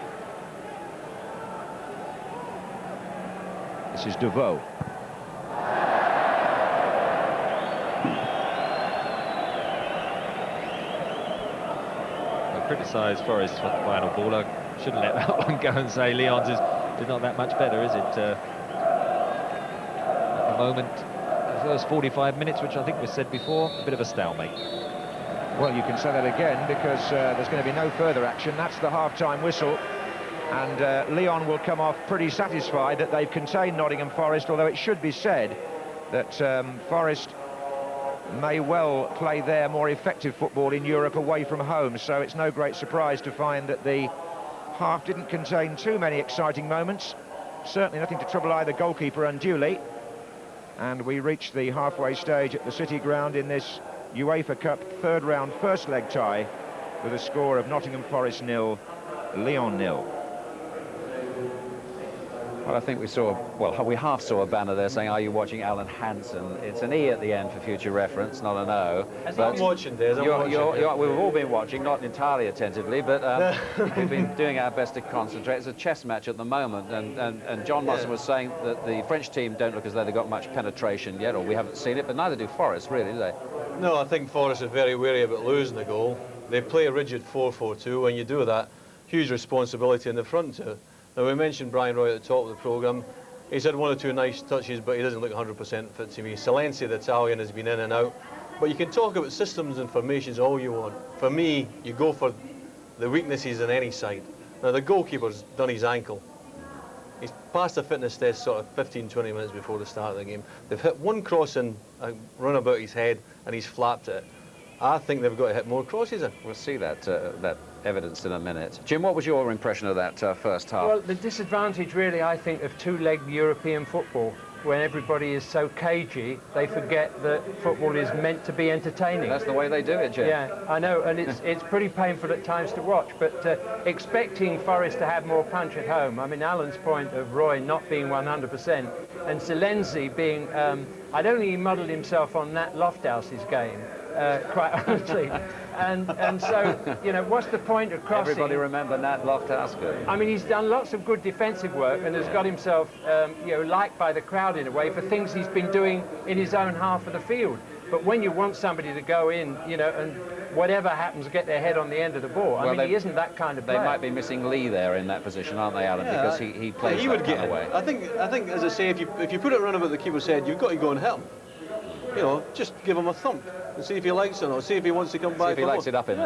This is Devoe. I criticise Forest for the final ball. I shouldn't let that one go and say Lyon's is not that much better, is it? At the moment, the first 45 minutes, which I think was said before, a bit of a stalemate. Well, you can say that again, because there's going to be no further action. That's the half-time whistle. And Lyon will come off pretty satisfied that they've contained Nottingham Forest, although it should be said that Forest may well play their more effective football in Europe away from home, so it's no great surprise to find that the half didn't contain too many exciting moments. Certainly nothing to trouble either goalkeeper unduly. And we reach the halfway stage at the City Ground in this UEFA Cup third round first leg tie with a score of Nottingham Forest 0, Lyon 0. Well, I think we half saw a banner there saying, "Are you watching Alan Hansen?" It's an E at the end for future reference, not an O. I'm watching, Des. I'm watching. We've all been watching, not entirely attentively, but we've been doing our best to concentrate. It's a chess match at the moment, and John Watson was saying that the French team don't look as though they've got much penetration yet, or we haven't seen it, but neither do Forest, really, do they? No, I think Forest are very wary about losing the goal. They play a rigid 4-4-2. When you do that, huge responsibility in the front two. Now, we mentioned Brian Roy at the top of the programme. He's had 1 or 2 nice touches, but he doesn't look 100% fit to me. Silencio, the Italian, has been in and out. But you can talk about systems and formations all you want. For me, you go for the weaknesses in any side. Now, the goalkeeper's done his ankle. He's passed the fitness test sort of 15-20 minutes before the start of the game. They've hit one cross and run about his head, and he's flapped it. I think they've got to hit more crosses in. We'll see that evidence in a minute. Jim, what was your impression of that first half? Well, the disadvantage really, I think, of two-leg European football, when everybody is so cagey, they forget that football is meant to be entertaining. That's the way they do it, Jim. Yeah, I know, and it's pretty painful at times to watch, but expecting Forest to have more punch at home, I mean, Alan's point of Roy not being 100%, and Silenzi being, I don't think he muddled himself on Nat Lofthouse's game, quite honestly. And so, you know, what's the point of crossing? Everybody remember Nat Lofthouse. I mean, he's done lots of good defensive work and has got himself, you know, liked by the crowd in a way for things he's been doing in his own half of the field. But when you want somebody to go in, you know, and whatever happens, get their head on the end of the ball. I mean, he isn't that kind of player. They might be missing Lee there in that position, aren't they, Alan? Because he plays he that would get kind of way. I think, as I say, if you put it around about the keeper's head, you've got to go and hit him. You know, just give him a thump and see if he likes it or not. See if he wants to come back. See if he likes it up in.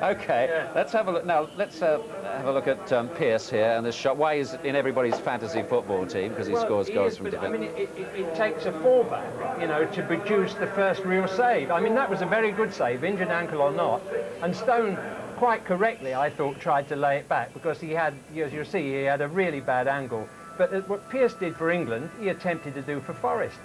Okay, let's have a look now. Let's have a look at Pearce here and this shot. Why is in everybody's fantasy football team? Because he scores goals from defence. I mean, it takes a fullback, you know, to produce the first real save. I mean, that was a very good save, injured ankle or not. And Stone, quite correctly, I thought, tried to lay it back because he had, as you'll see, he had a really bad angle. But what Pearce did for England, he attempted to do for Forest.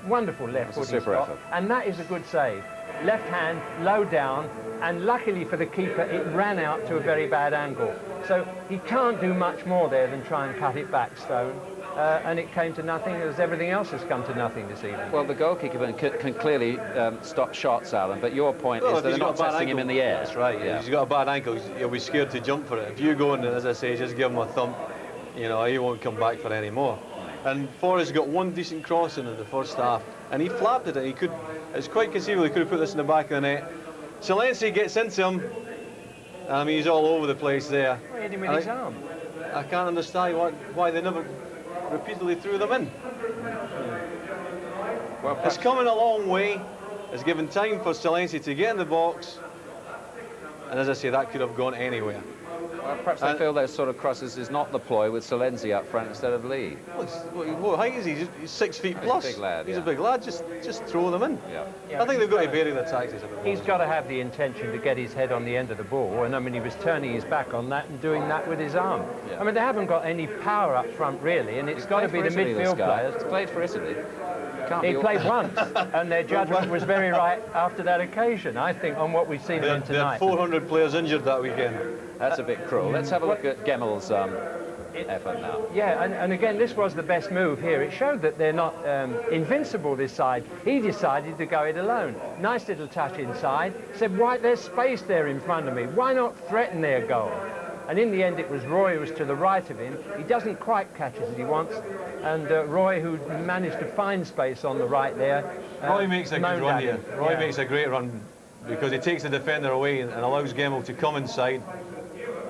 Wonderful left foot he's got, and that is a good save. Left hand, low down, and luckily for the keeper, it ran out to a very bad angle. So he can't do much more there than try and cut it back, Stone. And it came to nothing, as everything else has come to nothing this evening. Well, the goalkeeper can clearly stop shots, Alan, but your point is that they're not testing him in the air. That's right, yeah. If he's got a bad ankle, he'll be scared to jump for it. If you go in, as I say, just give him a thump, you know, he won't come back for any more. And Forrest got one decent crossing in the first half, and he flapped at it. It's quite conceivable he could have put this in the back of the net. Silenci gets into him. I mean, he's all over the place there. He hit him with his arm. I can't understand why they never repeatedly threw them in. Well, it's coming a long way. It's given time for Silenci to get in the box, and as I say, that could have gone anywhere. Well, perhaps they feel those sort of crosses is not the ploy with Silenci up front instead of Lee. What height is he? He's 6 feet plus. He's a big lad. He's a big lad. Just throw them in. I think they've got to vary their tactics a bit more. He's got to have the intention to get his head on the end of the ball, and I mean, he was turning his back on that and doing that with his arm. I mean, they haven't got any power up front really, and it's got to be the midfield players. He's played for Italy. He played once, and their judgment was very right after that occasion, I think, on what we've seen of him tonight. There are 400 players injured that weekend. That's a bit cruel. Let's have a look at Gemmel's effort now. Yeah, and again, this was the best move here. It showed that they're not invincible, this side. He decided to go it alone. Nice little touch inside. Said, why, there's space there in front of me. Why not threaten their goal? And in the end, it was Roy who was to the right of him. He doesn't quite catch it as he wants. And Roy, who managed to find space on the right there. Roy makes a good run here. Roy makes a great run because he takes the defender away and allows Gemmel to come inside.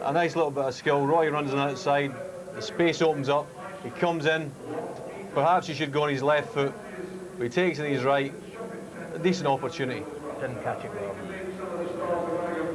A nice little bit of skill. Roy runs on the outside. The space opens up. He comes in. Perhaps he should go on his left foot. But he takes it on his right. A decent opportunity. Didn't catch it well.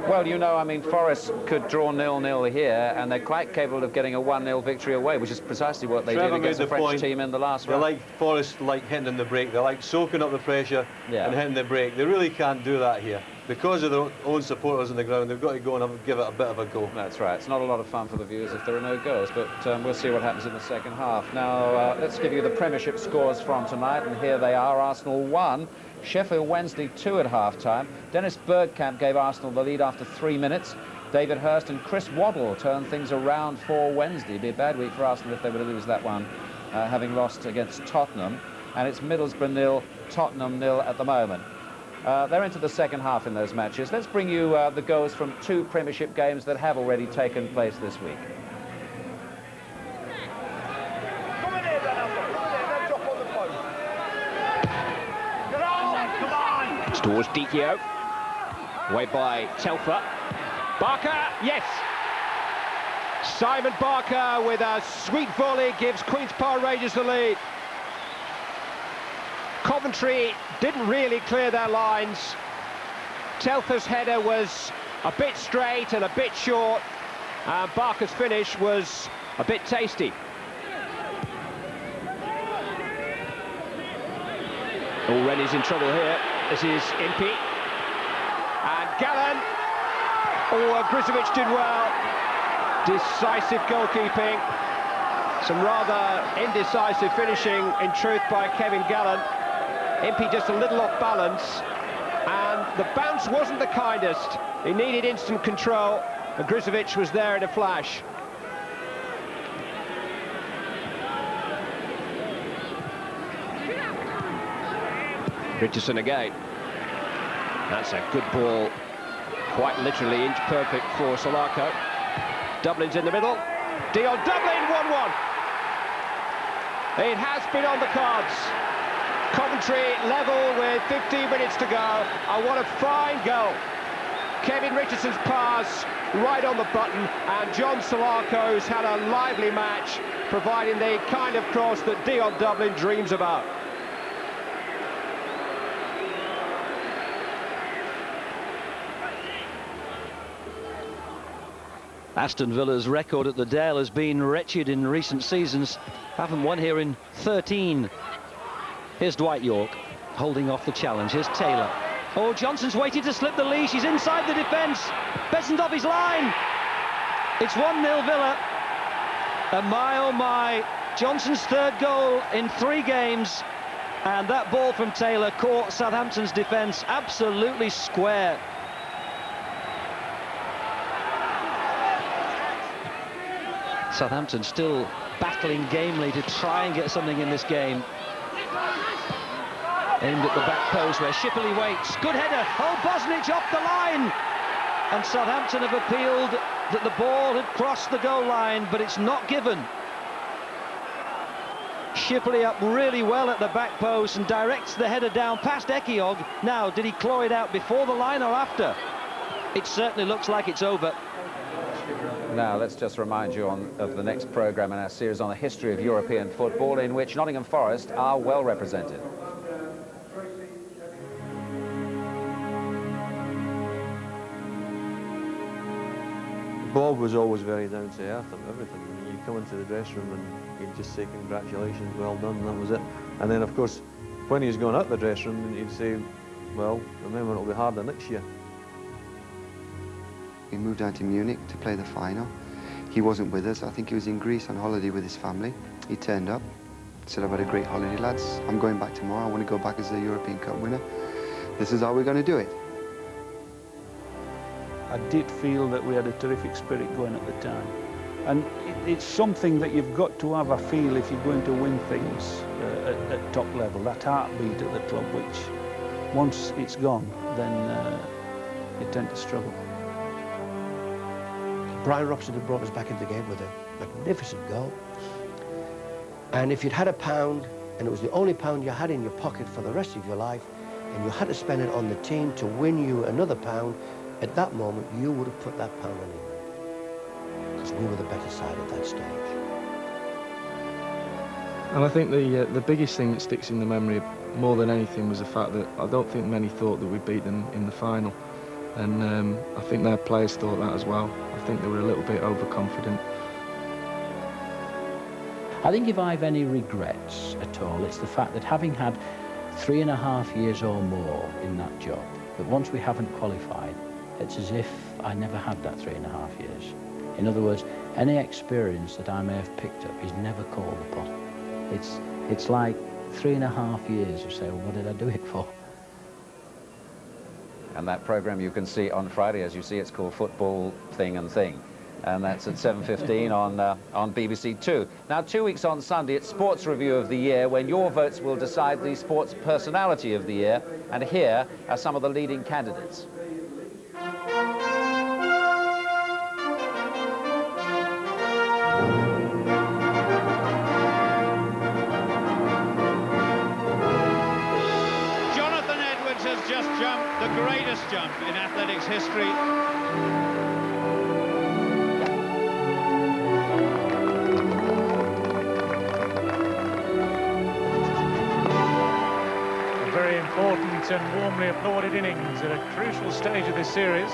Well, you know, I mean, Forest could draw 0-0 here, and they're quite capable of getting a 1-0 victory away, which is precisely what they did against the French team in the last round. Forest like hitting the break. They like soaking up the pressure and hitting the break. They really can't do that here. Because of their own supporters on the ground, they've got to go and give it a bit of a go. That's right. It's not a lot of fun for the viewers if there are no goals, but we'll see what happens in the second half. Now, let's give you the Premiership scores from tonight, and here they are. Arsenal 1. Sheffield Wednesday 2 at half-time. Dennis Bergkamp gave Arsenal the lead after 3 minutes. David Hurst and Chris Waddle turned things around for Wednesday. It'd be a bad week for Arsenal if they were to lose that one, having lost against Tottenham. And it's Middlesbrough 0, Tottenham 0 at the moment. They're into the second half in those matches. Let's bring you the goals from 2 Premiership games that have already taken place this week. It's towards Dikio. Away by Telfer. Barker, yes! Simon Barker with a sweet volley gives Queen's Park Rangers the lead. Coventry didn't really clear their lines. Telfer's header was a bit straight and a bit short. Barker's finish was a bit tasty. Oh, Rennie's in trouble here. This is Impey. And Gallen. Oh, Grizovic did well. Decisive goalkeeping. Some rather indecisive finishing, in truth, by Kevin Gallen. Impey just a little off balance. And the bounce wasn't the kindest. He needed instant control. And Grizovic was there in a flash. Richardson again. That's a good ball, quite literally inch perfect for Solarco. Dublin's in the middle. Dion Dublin 1-1. It has been on the cards. Coventry level with 15 minutes to go. And what a fine goal. Kevin Richardson's pass right on the button, and John Solarco's had a lively match, providing the kind of cross that Dion Dublin dreams about. Aston Villa's record at the Dale has been wretched in recent seasons. Haven't won here in 13. Here's Dwight York holding off the challenge. Here's Taylor. Oh, Johnson's waiting to slip the leash. He's inside the defence. Besant off his line. It's 1-0 Villa. And my, oh my, Johnson's third goal in 3 games. And that ball from Taylor caught Southampton's defence absolutely square. Southampton still battling gamely to try and get something in this game. Aimed at the back post where Shipley waits. Good header. Oh, Bosnich off the line. And Southampton have appealed that the ball had crossed the goal line, but it's not given. Shipley up really well at the back post and directs the header down past Ekiog. Now, did he claw it out before the line or after? It certainly looks like it's over. Now, let's just remind you of the next programme in our series on the history of European football, in which Nottingham Forest are well represented. Bob was always very down to earth on everything. I mean, you come into the dressing room and he'd just say congratulations, well done, and that was it. And then, of course, when he's gone out the dressing room, he'd say, well, remember, it'll be harder next year. We moved down to Munich to play the final. He wasn't with us. I think he was in Greece on holiday with his family. He turned up, said, I've had a great holiday, lads. I'm going back tomorrow. I want to go back as a European Cup winner. This is how we're going to do it. I did feel that we had a terrific spirit going at the time. And it's something that you've got to have a feel if you're going to win things at top level, that heartbeat at the club, which once it's gone, then you tend to struggle. Brian Robson had brought us back into the game with a magnificent goal. And if you'd had £1 and it was the only £1 you had in your pocket for the rest of your life, and you had to spend it on the team to win you another £1, at that moment you would have put that £1 on England, because we were the better side at that stage. And I think the biggest thing that sticks in the memory more than anything was the fact that I don't think many thought that we'd beat them in the final. And I think their players thought that as well. I think they were a little bit overconfident. I think if I've any regrets at all, it's the fact that having had 3.5 years or more in that job, that once we haven't qualified, it's as if I never had that 3.5 years. In other words, any experience that I may have picked up is never called upon. It's like 3.5 years of saying, well, what did I do it for? And that programme you can see on Friday, as you see, it's called Football Thing and Thing. And that's at 7:15 on BBC Two. Now, 2 weeks on Sunday, it's Sports Review of the Year, when your votes will decide the sports personality of the year. And here are some of the leading candidates. The greatest jump in athletics history. A very important and warmly applauded innings at a crucial stage of this series.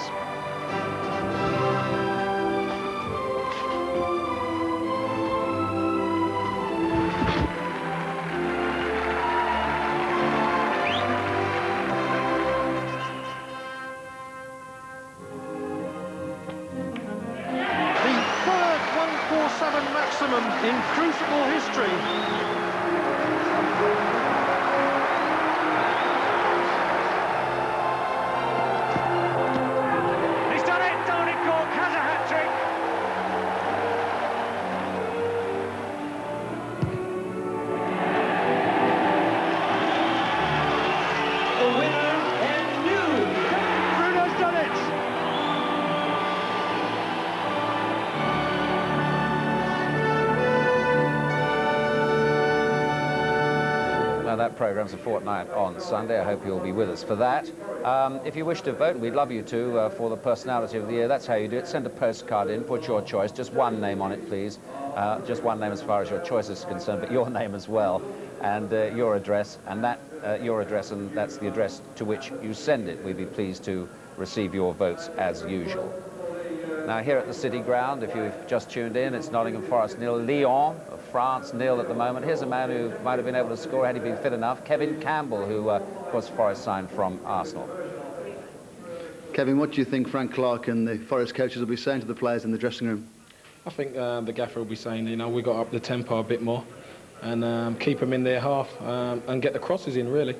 Maximum in Crucible history. He's done it! Dominic Cork has a hat-trick. The winner and new. Bruno's done it. know that programme's a fortnight on Sunday. I hope you'll be with us for that. If you wish to vote, we'd love you to, for the personality of the year. That's how you do it. Send a postcard in, put your choice, just one name on it, please. Just one name as far as your choice is concerned, but your name as well, and your address, and that's the address to which you send it. We'd be pleased to receive your votes as usual. Now, here at the City Ground, if you've just tuned in, it's Nottingham Forest 0, Lyon of France 0 at the moment. Here's a man who might have been able to score had he been fit enough, Kevin Campbell, who was Forest signed from Arsenal. Kevin, what do you think Frank Clark and the Forest coaches will be saying to the players in the dressing room? I think the gaffer will be saying, you know, we got up the tempo a bit more and keep them in their half and get the crosses in, really.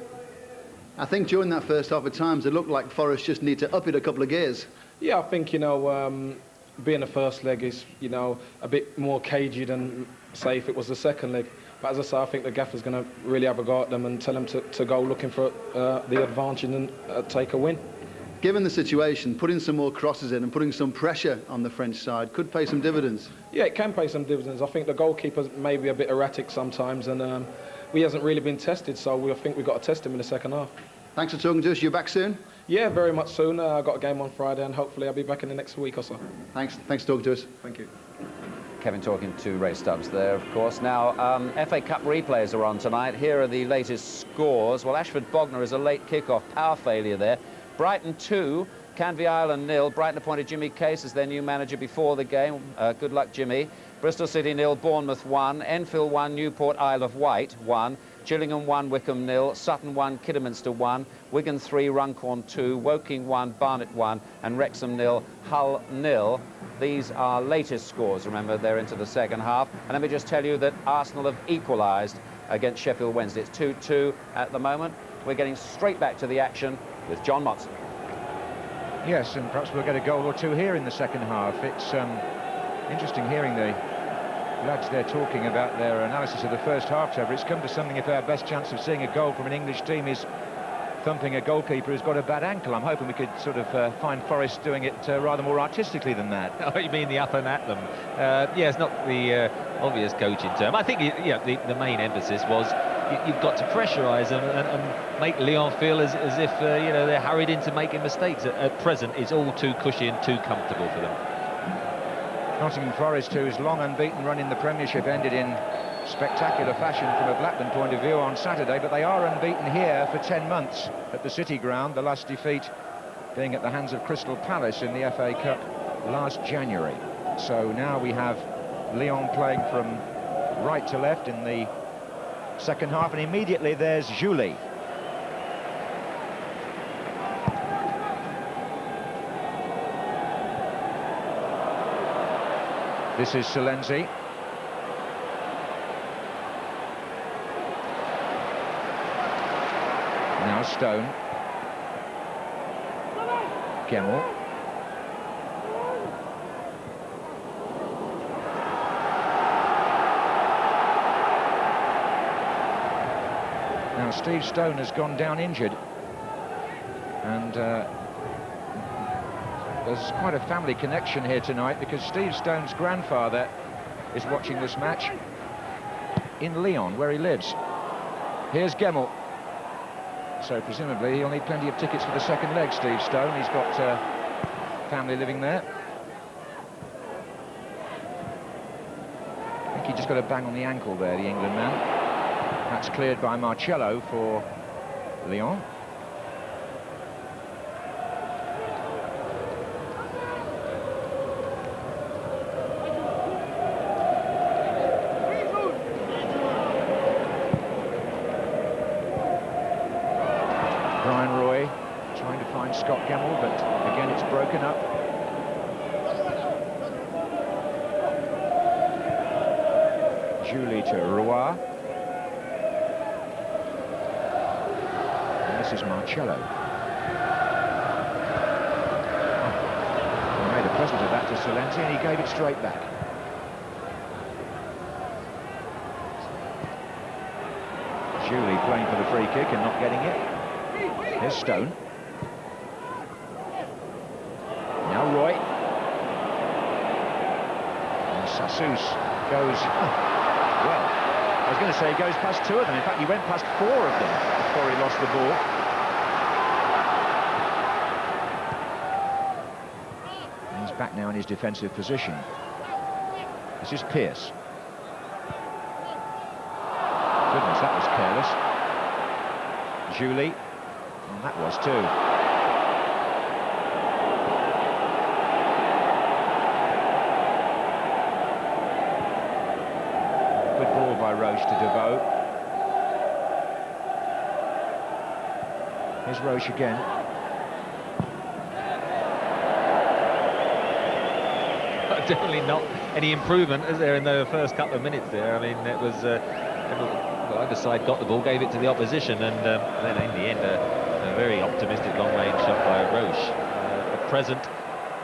I think during that first half at times it looked like Forest just need to up it a couple of gears. Yeah, I think, you know, being the first leg is, you know, a bit more cagey than, say, if it was the second leg. But as I say, I think the gaffer's going to really have a go at them and tell them to go looking for the advantage and take a win. Given the situation, putting some more crosses in and putting some pressure on the French side could pay some dividends. Yeah, it can pay some dividends. I think the goalkeeper's maybe a bit erratic sometimes and he hasn't really been tested, so I think we've got to test him in the second half. Thanks for talking to us. You're back soon? Yeah, very much soon. I've got a game on Friday and hopefully I'll be back in the next week or so. Thanks for talking to us. Thank you. Kevin talking to Ray Stubbs there, of course. Now, FA Cup replays are on tonight. Here are the latest scores. Well, Ashford-Bognor is a late kick-off power failure there. Brighton 2, Canvey Island 0. Brighton appointed Jimmy Case as their new manager before the game. Good luck, Jimmy. Bristol City 0, Bournemouth 1. Enfield 1, Newport Isle of Wight 1. Gillingham 1, Wickham 0. Sutton 1, Kidderminster 1. Wigan 3, Runcorn 2. Woking 1, Barnet 1. And Wrexham 0, Hull 0. These are latest scores. Remember, they're into the second half. And let me just tell you that Arsenal have equalised against Sheffield Wednesday. It's 2-2 at the moment. We're getting straight back to the action with John Motson. Yes, and perhaps we'll get a goal or two here in the second half. It's interesting hearing the lads there talking about their analysis of the first half, Trevor. It's come to something if our best chance of seeing a goal from an English team is thumping a goalkeeper who's got a bad ankle. I'm hoping we could sort of find Forest doing it rather more artistically than that. Oh, you mean the up and at them? Yeah, it's not the obvious coaching term. I think the main emphasis was you've got to pressurise them and make Lyon feel as if you know, they're hurried into making mistakes. At present, it's all too cushy and too comfortable for them. Nottingham Forest, whose long unbeaten run in the Premiership ended in spectacular fashion from a Blackburn point of view on Saturday, but they are unbeaten here for 10 months at the City Ground, the last defeat being at the hands of Crystal Palace in the FA Cup last January. So now we have Lyon playing from right to left in the second half, and immediately there's Julie. This is Salenzi. Now Stone. Gemmell. Now Steve Stone has gone down injured, and there's quite a family connection here tonight because Steve Stone's grandfather is watching this match in Lyon, where he lives. Here's Gemmell. So presumably he'll need plenty of tickets for the second leg, Steve Stone. He's got family living there. I think he just got a bang on the ankle there, the England man. That's cleared by Marcello for Lyon. Scott Gemmell, but again it's broken up. Julie to Roy. And this is Marcello. He made a present of that to Salenzi and he gave it straight back. Julie playing for the free kick and not getting it. Here's Stone. Now Roy. And Sassus goes, well, I was going to to say he goes past 2 of them. In fact, he went past 4 of them before he lost the ball. And he's back now in his defensive position. This is Pearce. Goodness, that was careless. Julie, and that was too. Good ball by Roche to Deveau. Here's Roche again. Definitely not any improvement, is there, in the first couple of minutes there? I mean, it was well, either side got the ball, gave it to the opposition, and then in the end, a very optimistic long-range shot by Roche. At present,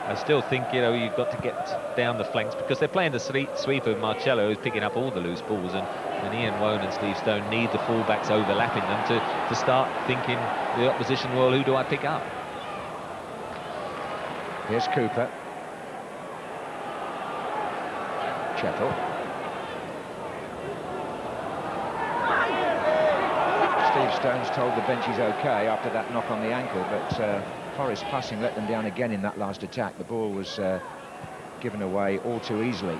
I still think, you know, you've got to get down the flanks because they're playing the sweep of Marcello, who's picking up all the loose balls, and Ian Wone and Steve Stone need the fullbacks overlapping them to start thinking the opposition, well, who do I pick up? Here's Cooper. Chettle. Steve Stone's told the bench he's okay after that knock on the ankle, but Forest passing let them down again in that last attack. The ball was given away all too easily.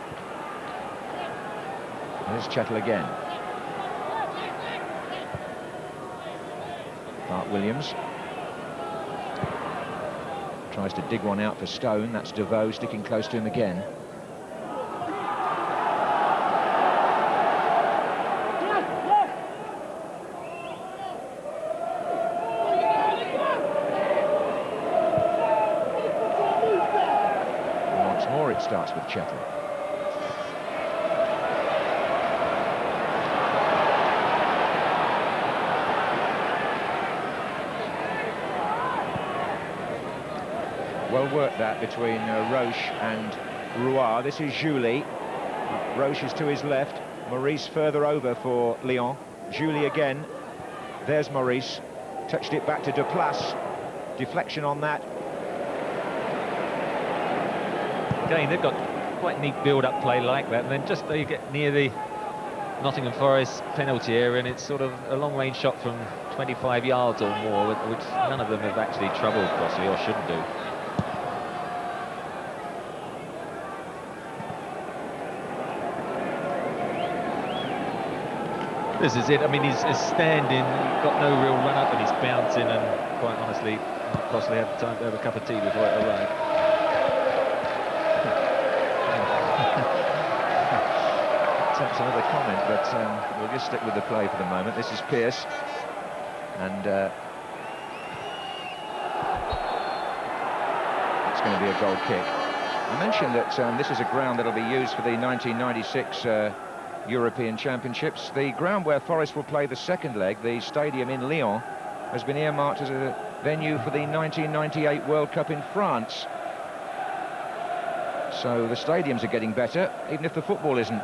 Here's Chettle again. Bart Williams tries to dig one out for Stone. That's Deveau sticking close to him again. Starts with Chettle. Well worked that between Roche and Roy. This is Julie. Roche is to his left. Maurice further over for Lyon. Julie again. There's Maurice. Touched it back to Duplass. Deflection on that. Again, they've got quite neat build-up play like that, and then just you get near the Nottingham Forest penalty area, and it's sort of a long-range shot from 25 yards or more, which none of them have actually troubled Crossley, or shouldn't do. This is it. I mean, he's standing, got no real run-up, and he's bouncing, and quite honestly, Crossley had time to have a cup of tea before it arrived. That's another comment, but we'll just stick with the play for the moment. This is Pearce, and it's going to be a goal kick. I mentioned that this is a ground that'll be used for the 1996 European Championships. The ground where Forest will play the second leg, the stadium in Lyon, has been earmarked as a venue for the 1998 World Cup in France. So the stadiums are getting better, even if the football isn't.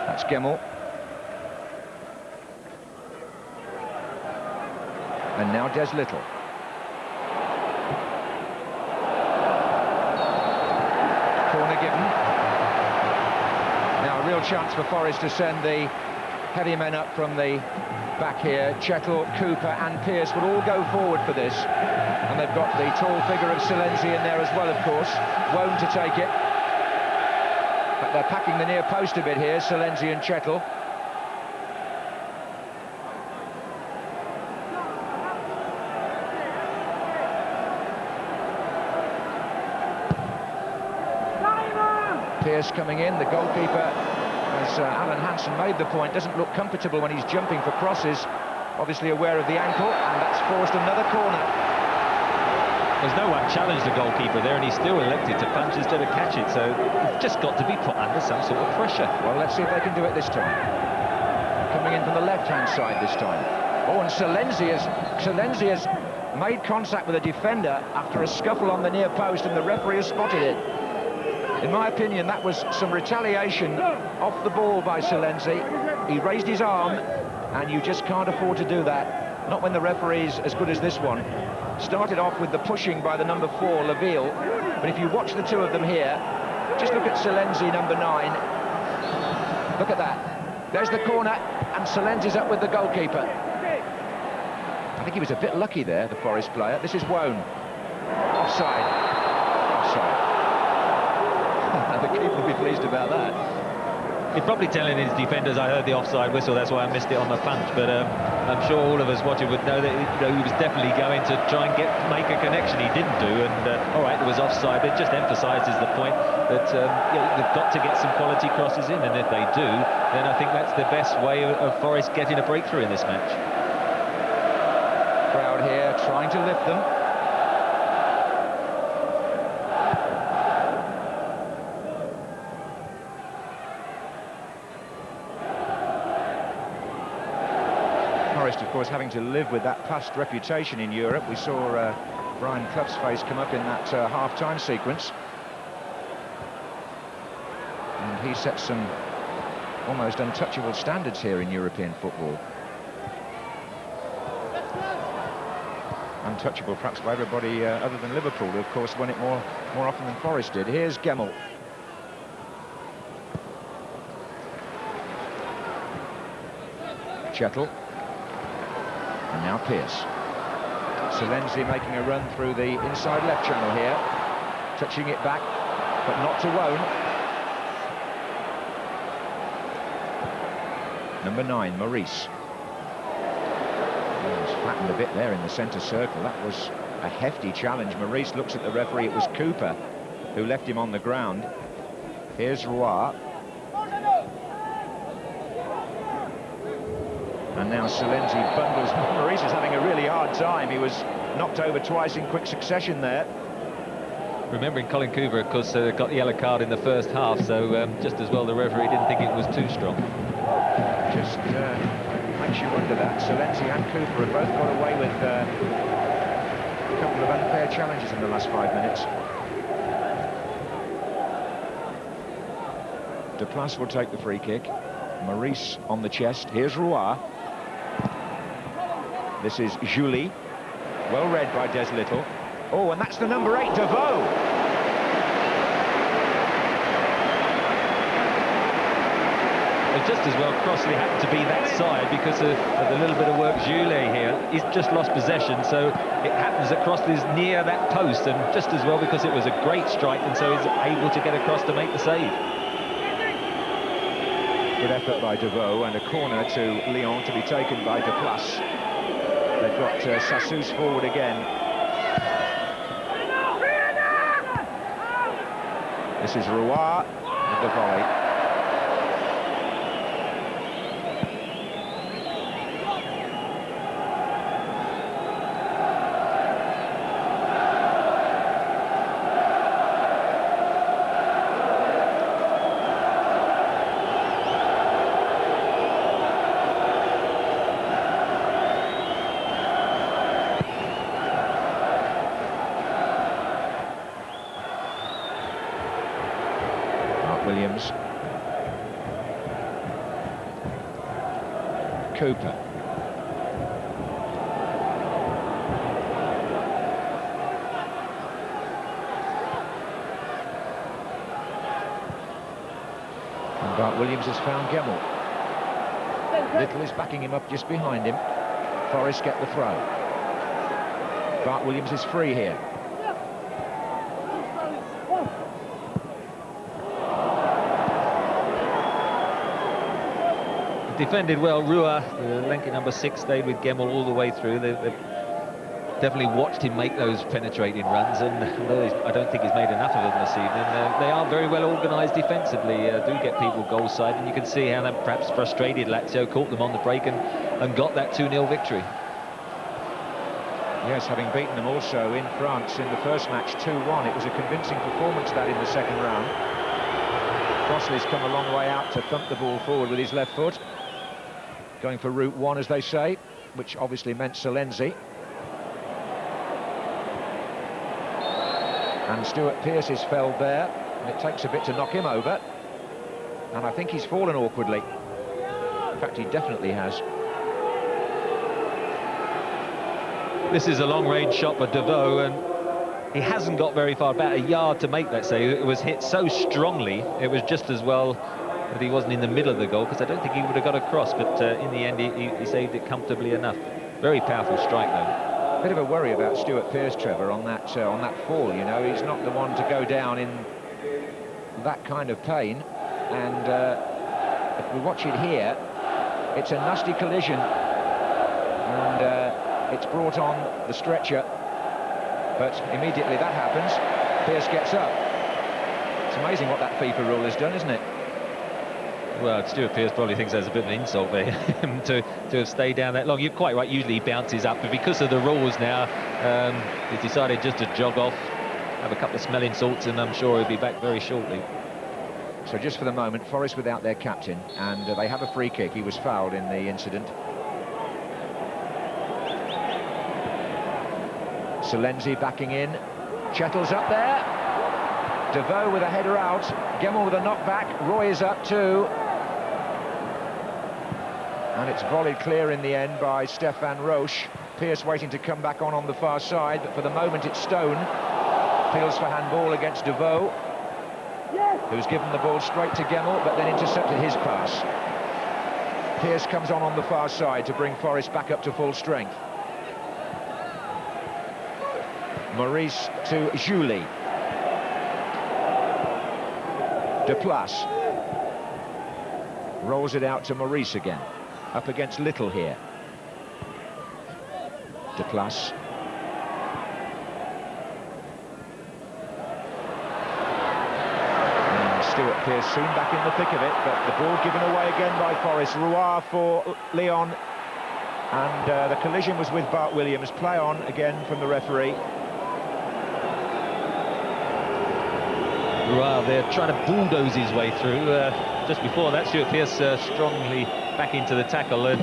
That's Gemmell. And now Des Little. Corner given. Now a real chance for Forest to send the heavy men up from the back here. Chettle, Cooper and Pearce will all go forward for this. And they've got the tall figure of Silenzi in there as well, of course. Wone to take it. But they're packing the near post a bit here, Silenzi and Chettle. Pearce coming in, the goalkeeper, as Alan Hansen made the point, doesn't look comfortable when he's jumping for crosses. Obviously aware of the ankle, and that's forced another corner. There's no one challenged the goalkeeper there, and he still elected to punch instead of catch it, so it's just got to be put under some sort of pressure. Well, let's see if they can do it this time. Coming in from the left-hand side this time. Oh, and Silenzi has made contact with a defender after a scuffle on the near post, and the referee has spotted it. In my opinion, that was some retaliation off the ball by Silenzi. He raised his arm, and you just can't afford to do that. Not when the referee's as good as this one. Started off with the pushing by the number 4, Laville, but if you watch the two of them here, just look at Silenzi, number 9. Look at that. There's the corner, and Solenzi's up with the goalkeeper. I think he was a bit lucky there, the Forest player. This is Wone. Offside. Offside. The keeper will be pleased about that. He's probably telling his defenders, I heard the offside whistle, that's why I missed it on the punch. But I'm sure all of us watching would know that he was definitely going to try and make a connection. He didn't do, and all right, it was offside. It just emphasises the point that they've got to get some quality crosses in, and if they do, then I think that's the best way of Forest getting a breakthrough in this match. Crowd here trying to lift them. Forest, of course, having to live with that past reputation in Europe. We saw Brian Clough's face come up in that half-time sequence. And he set some almost untouchable standards here in European football. Untouchable perhaps by everybody other than Liverpool, who of course won it more often than Forest did. Here's Gemmell. Chettle. And now Pearce. Solenzi making a run through the inside left channel here. Touching it back, but not to Wone. Number 9, Maurice. He's flattened a bit there in the centre circle. That was a hefty challenge. Maurice looks at the referee. It was Cooper who left him on the ground. Here's Roy. And now Solenzi bundles. Maurice is having a really hard time. He was knocked over twice in quick succession there. Remembering Colin Cooper, of course, got the yellow card in the first half, so just as well the referee didn't think it was too strong. Just makes you wonder that. Solenzi and Cooper have both got away with a couple of unfair challenges in the last 5 minutes. Duplass will take the free kick. Maurice on the chest. Here's Roy. This is Julie. Well read by Des Little. Oh, and that's the number 8, Devoe. Well, just as well Crossley happened to be that side because of the little bit of work Julie here. He's just lost possession, so it happens that Crossley's near that post, and just as well because it was a great strike, and so he's able to get across to make the save. Good effort by Devoe, and a corner to Lyon to be taken by Duplass. They've got Sassous forward again. This is Roy with the volley. Williams. Cooper. And Bart Williams has found Gemmell. Little is backing him up just behind him. Forest get the throw. Bart Williams is free here. Defended well. Rua, the Lenky number 6, stayed with Gemmell all the way through. They've definitely watched him make those penetrating runs, and I don't think he's made enough of them this evening. They are very well organised defensively, do get people goal side, and you can see how that perhaps frustrated Lazio, caught them on the break and got that 2-0 victory. Yes, having beaten them also in France in the first match 2-1. It was a convincing performance that in the second round. Crossley's come a long way out to thump the ball forward with his left foot. Going for route 1, as they say, which obviously meant Solenzi. And Stuart Pearce is felled there, and it takes a bit to knock him over. And I think he's fallen awkwardly. In fact, he definitely has. This is a long-range shot by Devoe, and he hasn't got very far, about a yard to make that save. It was hit so strongly, it was just as well that he wasn't in the middle of the goal, because I don't think he would have got across, but in the end he saved it comfortably enough. Very powerful strike though. Bit of a worry about Stuart Pearce, Trevor, on that fall. You know, he's not the one to go down in that kind of pain, and if we watch it here, it's a nasty collision, and it's brought on the stretcher, but immediately that happens, Pearce gets up. It's amazing what that FIFA rule has done, isn't it? Well, Stuart Pearce probably thinks that's a bit of an insult for him to have stayed down that long. You're quite right, usually he bounces up, but because of the rules now, he's decided just to jog off, have a couple of smelling salts, and I'm sure he'll be back very shortly. So just for the moment, Forest without their captain, and they have a free kick. He was fouled in the incident. Salenzi backing in. Chettle's up there. DeVoe with a header out. Gemmell with a knockback. Roy is up too. And it's volleyed clear in the end by Stefan Roche. Pearce waiting to come back on the far side, but for the moment it's Stone. Appeals for handball against DeVoe, who's given the ball straight to Gemmell, but then intercepted his pass. Pearce comes on the far side to bring Forest back up to full strength. Maurice to Julie. Deplace rolls it out to Maurice again. Up against Little here. Deplace. Stuart Pearce soon back in the thick of it, but the ball given away again by Forest. Roy for Lyon, and the collision was with Bart Williams. Play on again from the referee. Well, they're trying to bulldoze his way through. Just before that, Stuart Pearce strongly back into the tackle, and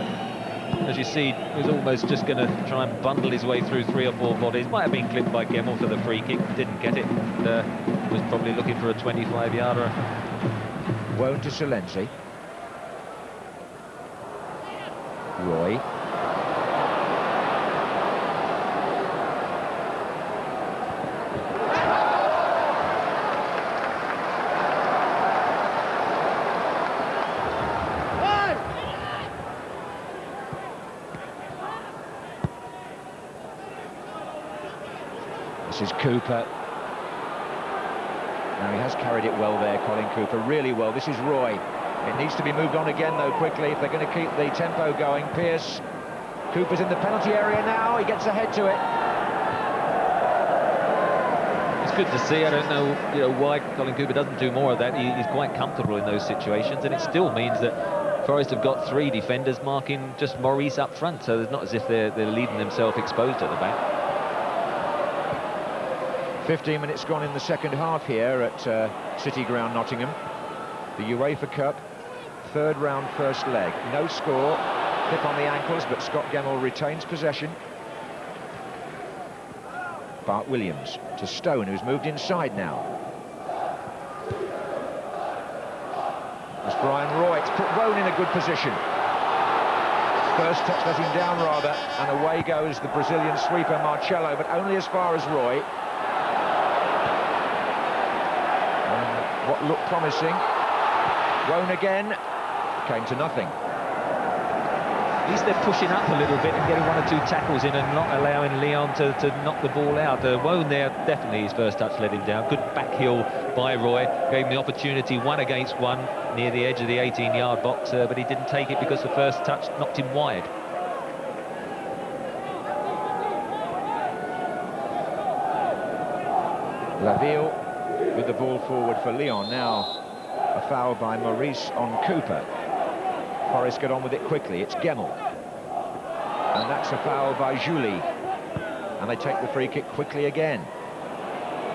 as you see, he was almost just going to try and bundle his way through 3 or 4 bodies. Might have been clipped by Gemmell for the free kick, didn't get it. Was probably looking for a 25-yarder. Wone to Salenzi. Roy. This is Cooper. Now he has carried it well there, Colin Cooper, really well. This is Roy. It needs to be moved on again, though, quickly, if they're going to keep the tempo going. Pearce. Cooper's in the penalty area now. He gets ahead to it. It's good to see. I don't know, why Colin Cooper doesn't do more of that. He's quite comfortable in those situations, and it still means that Forest have got 3 defenders marking just Maurice up front, so it's not as if they're leaving themselves exposed at the back. 15 minutes gone in the second half here at City Ground, Nottingham. The UEFA Cup, 3rd round, first leg. No score, hip on the ankles, but Scott Gemmell retains possession. Bart Williams to Stone, who's moved inside now. It's Brian Roy to put Wone in a good position. First touch let him down rather, and away goes the Brazilian sweeper Marcelo, but only as far as Roy. What looked promising. Wone again. Came to nothing. At least they're pushing up a little bit and getting 1 or 2 tackles in and not allowing Lyon to knock the ball out. Wone there, definitely his first touch let him down. Good back heel by Roy. Gave him the opportunity, 1 against 1, near the edge of the 18-yard box, but he didn't take it because the first touch knocked him wide. Laville with the ball forward for Lyon. Now a foul by Maurice on Cooper. Forest get on with it quickly. It's Gemmell, and that's a foul by Julie, and they take the free kick quickly again.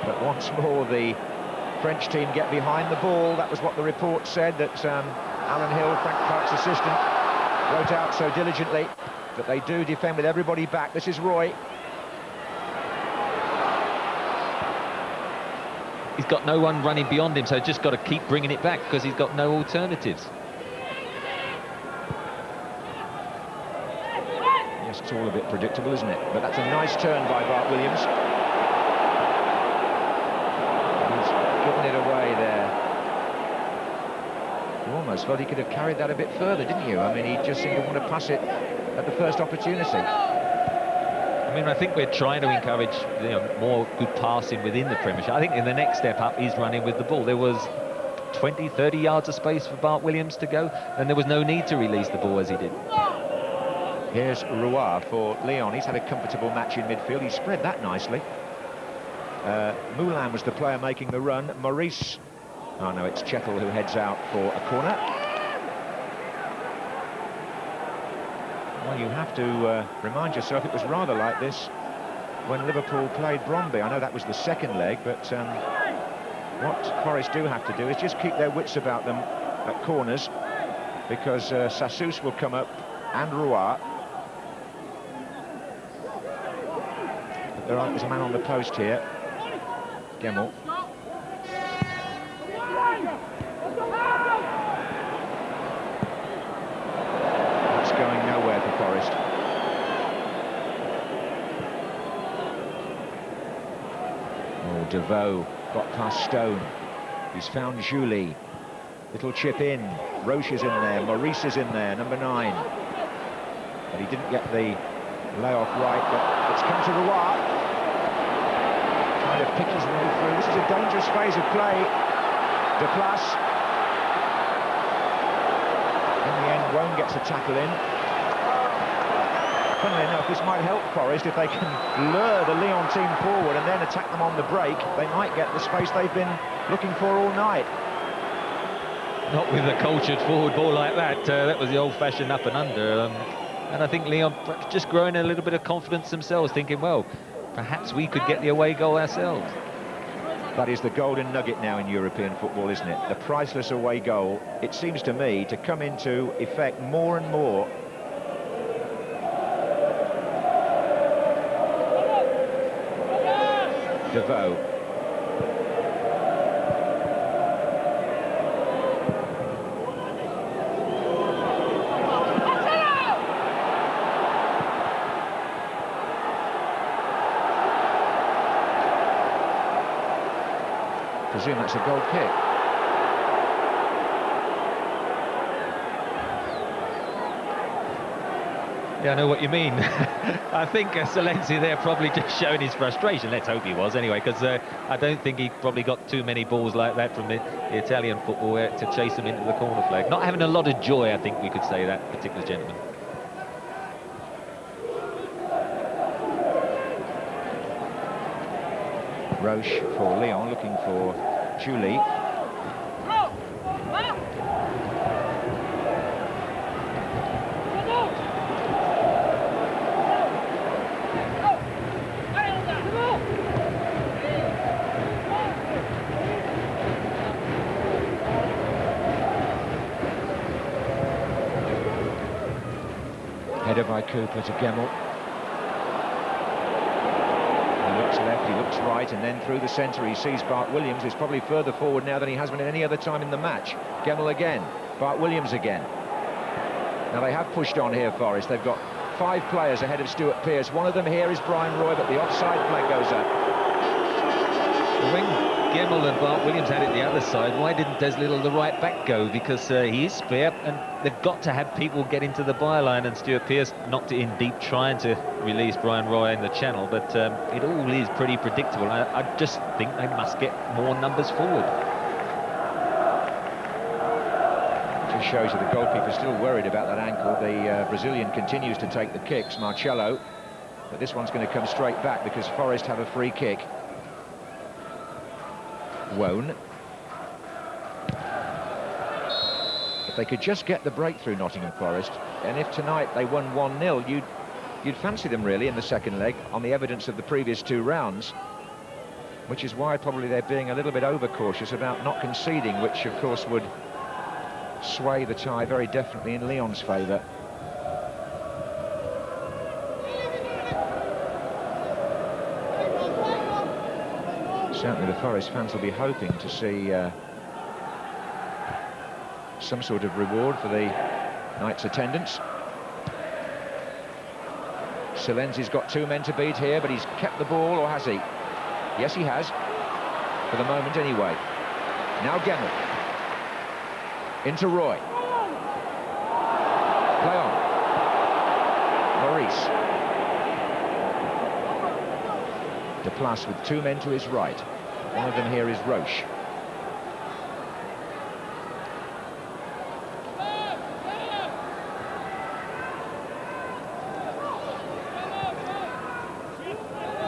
But once more the French team get behind the ball. That was what the report said, that Alan Hill, Frank Clark's assistant, wrote out so diligently, that they do defend with everybody back. This is Roy. He's got no one running beyond him, so he's just got to keep bringing it back because he's got no alternatives. Yes, it's all a bit predictable, isn't it? But that's a nice turn by Bart Williams. He's given it away there. You almost felt he could have carried that a bit further, didn't you? I mean, he just seemed to want to pass it at the first opportunity. I mean, I think we're trying to encourage more good passing within the Premiership. I think in the next step up, he's running with the ball. There was 20, 30 yards of space for Bart Williams to go, and there was no need to release the ball as he did. Here's Roy for Lyon. He's had a comfortable match in midfield. He spread that nicely. Moulin was the player making the run. Maurice, oh no, it's Chettle who heads out for a corner. Well, you have to remind yourself it was rather like this when Liverpool played Bromby. I know that was the second leg, but what Forest do have to do is just keep their wits about them at corners, because Sassus will come up and Roy. There's a man on the post here. Gemmell. That's going nowhere for Forest. Oh, Devoe got past Stone. He's found Julie. Little chip in. Roche is in there. Maurice is in there, number 9. But he didn't get the layoff right, but it's come to Roy. Trying to pick his way through. This is a dangerous phase of play. Deplace. In the end, Wone gets a tackle in. Funnily enough, this might help Forest if they can lure the Lyon team forward and then attack them on the break. They might get the space they've been looking for all night. Not with a cultured forward ball like that. That was the old-fashioned up and under. And I think Lyon just growing a little bit of confidence themselves, thinking, well, perhaps we could get the away goal ourselves. That is the golden nugget now in European football, isn't it? The priceless away goal. It seems to me to come into effect more and more. Devoe. I presume that's a goal kick. Yeah, I know what you mean. I think Silenzi there probably just showing his frustration. Let's hope he was anyway, because I don't think he probably got too many balls like that from the Italian football to chase him into the corner flag. Not having a lot of joy, I think we could say, that particular gentleman. Roche for Lyon, looking for Julie. Header by Cooper to Gemmell. He looks left, he looks right, and then through the centre he sees Bart Williams, who's probably further forward now than he has been at any other time in the match. Gemmell again, Bart Williams again. Now they have pushed on here, Forest. They've got 5 players ahead of Stuart Pearce. One of them here is Brian Roy, but the offside flag goes up. When Gemmell and Bart Williams had it the other side, why didn't Des Little, the right back, go? Because he is spare, and they've got to have people get into the byline, and Stuart Pearce knocked it in deep, trying to release Brian Roy in the channel, but it all is pretty predictable. I just think they must get more numbers forward. Just shows you the goalkeeper's still worried about that ankle. The Brazilian continues to take the kicks, Marcello, but this one's going to come straight back because Forest have a free kick. Wone. If they could just get the breakthrough, Nottingham Forest, and if tonight they won 1-0, you'd fancy them really in the second leg on the evidence of the previous 2 rounds, which is why probably they're being a little bit overcautious about not conceding, which of course would sway the tie very definitely in Lyon's favour. Certainly the Forest fans will be hoping to see some sort of reward for the night's attendance. Silenzi's got 2 men to beat here, but he's kept the ball, or has he? Yes, he has, for the moment anyway. Now Gemmell. Into Roy. Play on. Maurice. Deplace with two men to his right. One of them here is Roche.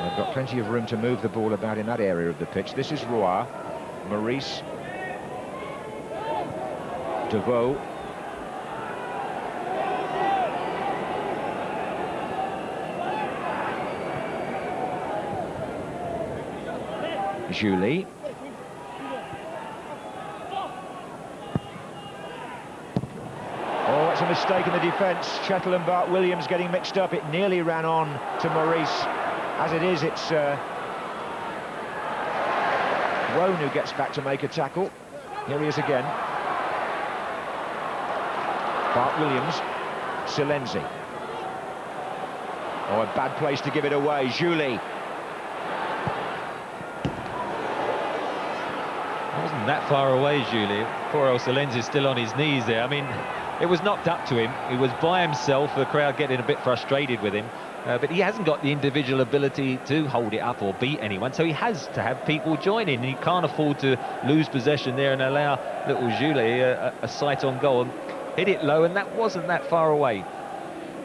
They've got plenty of room to move the ball about in that area of the pitch. This is Roy, Maurice, Deveau, Julie. Oh, it's a mistake in the defence. Chettle and Bart Williams getting mixed up. It nearly ran on to Maurice. As it is, it's Rowan who gets back to make a tackle. Here he is again. Bart Williams, Silenzi. Oh, a bad place to give it away. Julie. Wasn't that far away, Julie. Poor old Silenzi's still on his knees there. I mean, it was knocked up to him. He was by himself, the crowd getting a bit frustrated with him. But he hasn't got the individual ability to hold it up or beat anyone, so he has to have people join in. He can't afford to lose possession there and allow little Julie a sight on goal. Hit it low, and that wasn't that far away.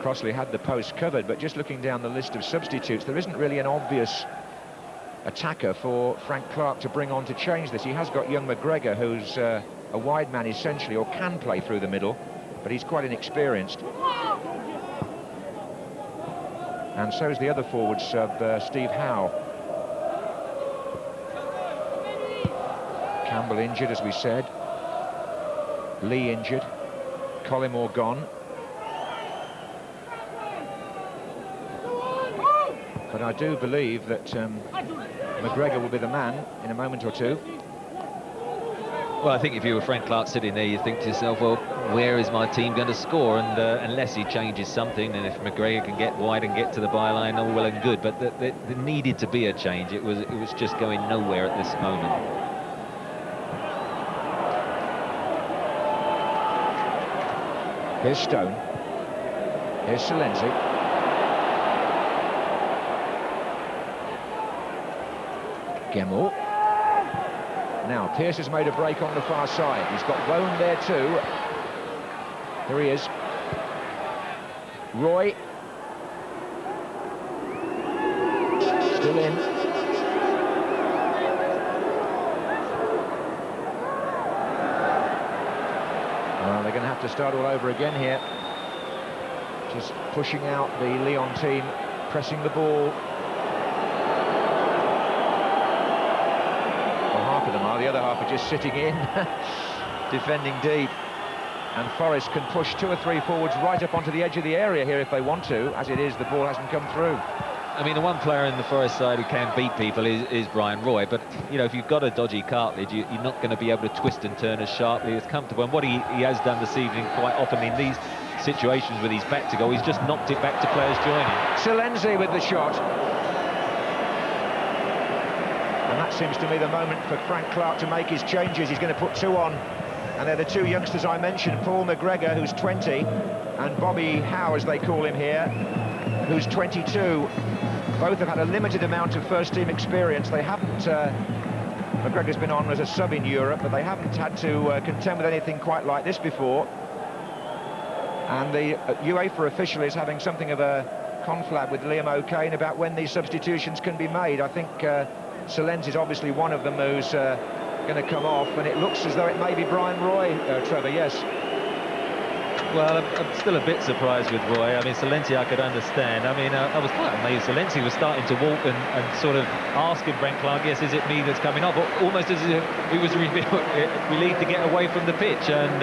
Crossley had the post covered, but just looking down the list of substitutes, there isn't really an obvious attacker for Frank Clark to bring on to change this. He has got young McGregor, who's a wide man essentially, or can play through the middle, but he's quite inexperienced. And so is the other forward sub, Steve Howe. Campbell injured, as we said. Lee injured. Collymore gone. But I do believe that McGregor will be the man in a moment or two. Well, I think if you were Frank Clark sitting there, you think to yourself, well, where is my team going to score? And unless he changes something, and if McGregor can get wide and get to the byline, all well and good. But there needed to be a change. It was just going nowhere at this moment. Here's Stone. Here's Silenzi. Gemmell. Now, Pearce has made a break on the far side. He's got Wone there too. Here he is. Roy. Still in. Well, they're going to have to start all over again here. Just pushing out the Lyon team, pressing the ball. The other half are just sitting in, defending deep. And Forest can push two or three forwards right up onto the edge of the area here if they want to. As it is, the ball hasn't come through. I mean, the one player in the Forest side who can beat people is Brian Roy. But, you know, if you've got a dodgy cartilage, you're not going to be able to twist and turn as sharply as comfortable. And what he has done this evening quite often in these situations with his back to goal, he's just knocked it back to players joining. Silenzi with the shot. And that seems to me the moment for Frank Clark to make his changes. He's going to put two on. And they're the two youngsters I mentioned, Paul McGregor, who's 20, and Bobby Howe, as they call him here, who's 22. Both have had a limited amount of first-team experience. They haven't... McGregor's been on as a sub in Europe, but they haven't had to contend with anything quite like this before. And the UEFA official is having something of a conflab with Liam O'Kane about when these substitutions can be made. I think Silenzi is obviously one of them who's going to come off, and it looks as though it may be Brian Roy, Trevor, yes. Well, I'm still a bit surprised with Roy. I mean, Silenzi I could understand. I mean, I was quite amazed. Silenzi was starting to walk and sort of asking Frank Clark, yes, is it me that's coming off? Almost as if he was relieved to get away from the pitch. And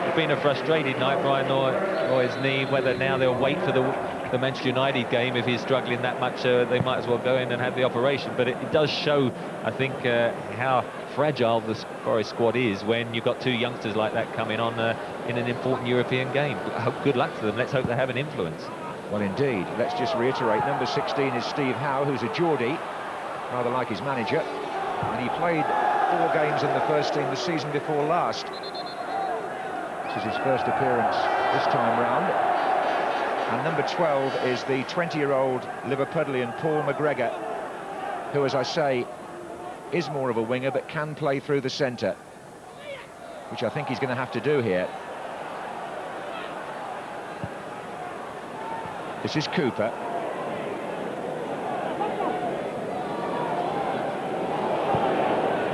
it's been a frustrated night. Brian Roy's knee, whether now they'll wait for the Manchester United game. If he's struggling that much, they might as well go in and have the operation. But it does show, I think, how fragile the Forest squad is when you've got two youngsters like that coming on in an important European game. Good luck to them. Let's hope they have an influence. Well, indeed. Let's just reiterate, number 16 is Steve Howe, who's a Geordie, rather like his manager, and he played 4 games in the first team the season before last. is his first appearance this time round. And number 12 is the 20-year-old Liverpudlian Paul McGregor, who, as I say, is more of a winger but can play through the centre, which I think he's going to have to do here. This is Cooper.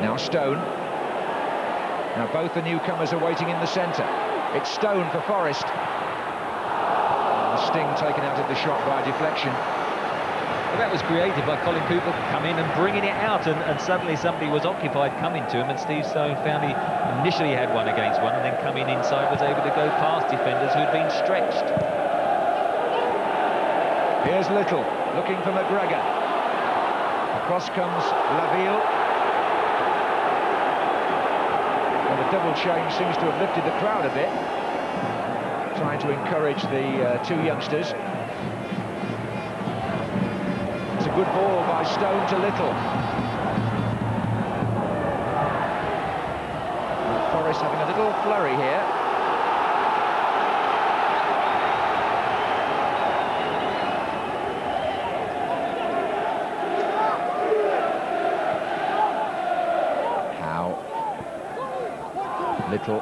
Now Stone. Now both the newcomers are waiting in the centre. It's Stone for Forest. And the sting taken out of the shot by deflection. Well, that was created by Colin Cooper coming in and bringing it out, and suddenly somebody was occupied coming to him, and Steve Stone found he initially had one against one, and then coming inside was able to go past defenders who'd been stretched. Here's Little, looking for McGregor. Across comes Laville. And the double change seems to have lifted the crowd a bit, trying to encourage the two youngsters. It's a good ball by Stone to Little. And Forest having a little flurry here. Little.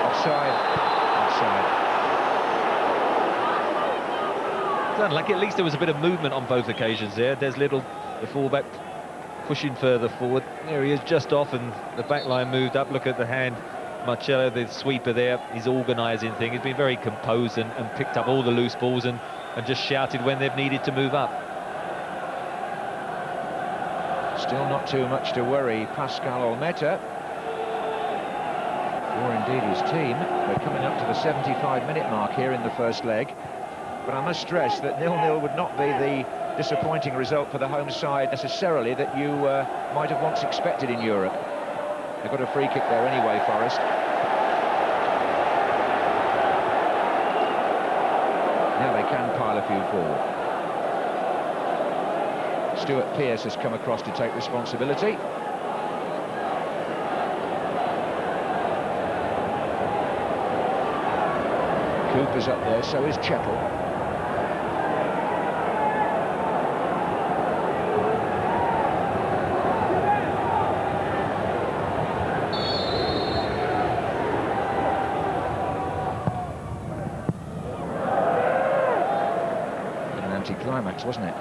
Offside. Unlucky. At least there was a bit of movement on both occasions there. There's Little, the fullback, pushing further forward. There he is, just off, and the back line moved up. Look at the hand. Marcello, the sweeper there, he's organising things. He's been very composed and picked up all the loose balls and just shouted when they've needed to move up. Still not too much to worry Pascal Olmeta, or indeed his team. They're coming up to the 75-minute mark here in the first leg. But I must stress that 0-0 would not be the disappointing result for the home side necessarily that you might have once expected in Europe. They've got a free kick there anyway, Forest. Now they can pile a few forward. Stuart Pearce has come across to take responsibility. Cooper's up there, so is Chettle. Climax, wasn't it?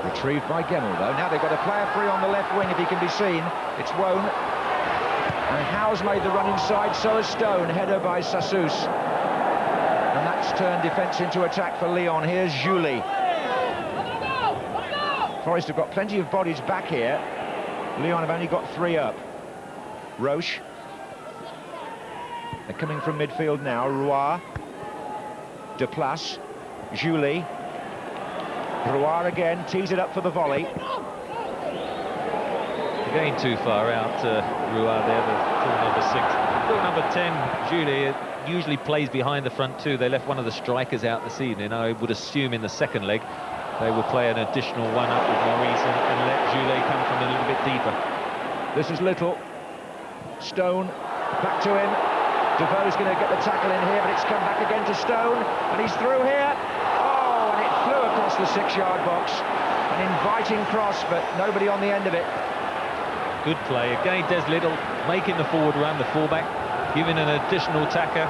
Retrieved by Gemmell, though. Now they've got a player free on the left wing, if he can be seen. It's Wone. And Howe's made the run inside, so has Stone. Header by Sassus. And that's turned defence into attack for Lyon. Here's Julie. Forest have got plenty of bodies back here. Lyon have only got 3 up. Roche. They're coming from midfield now. Roy. Deplace. Julie. Roy again, tees it up for the volley. Going too far out, Roy there, the full number 6. Full number 10, Julie, usually plays behind the front two. They left one of the strikers out this evening. I would assume in the second leg they would play an additional one up with Maurice and let Julie come from a little bit deeper. This is Little. Stone, back to him. Devoe's going to get the tackle in here, but it's come back again to Stone, and he's through here. Oh, and it flew across the 6-yard box. An inviting cross, but nobody on the end of it. Good play. Again, Des Little making the forward run, the fullback, giving an additional tacker.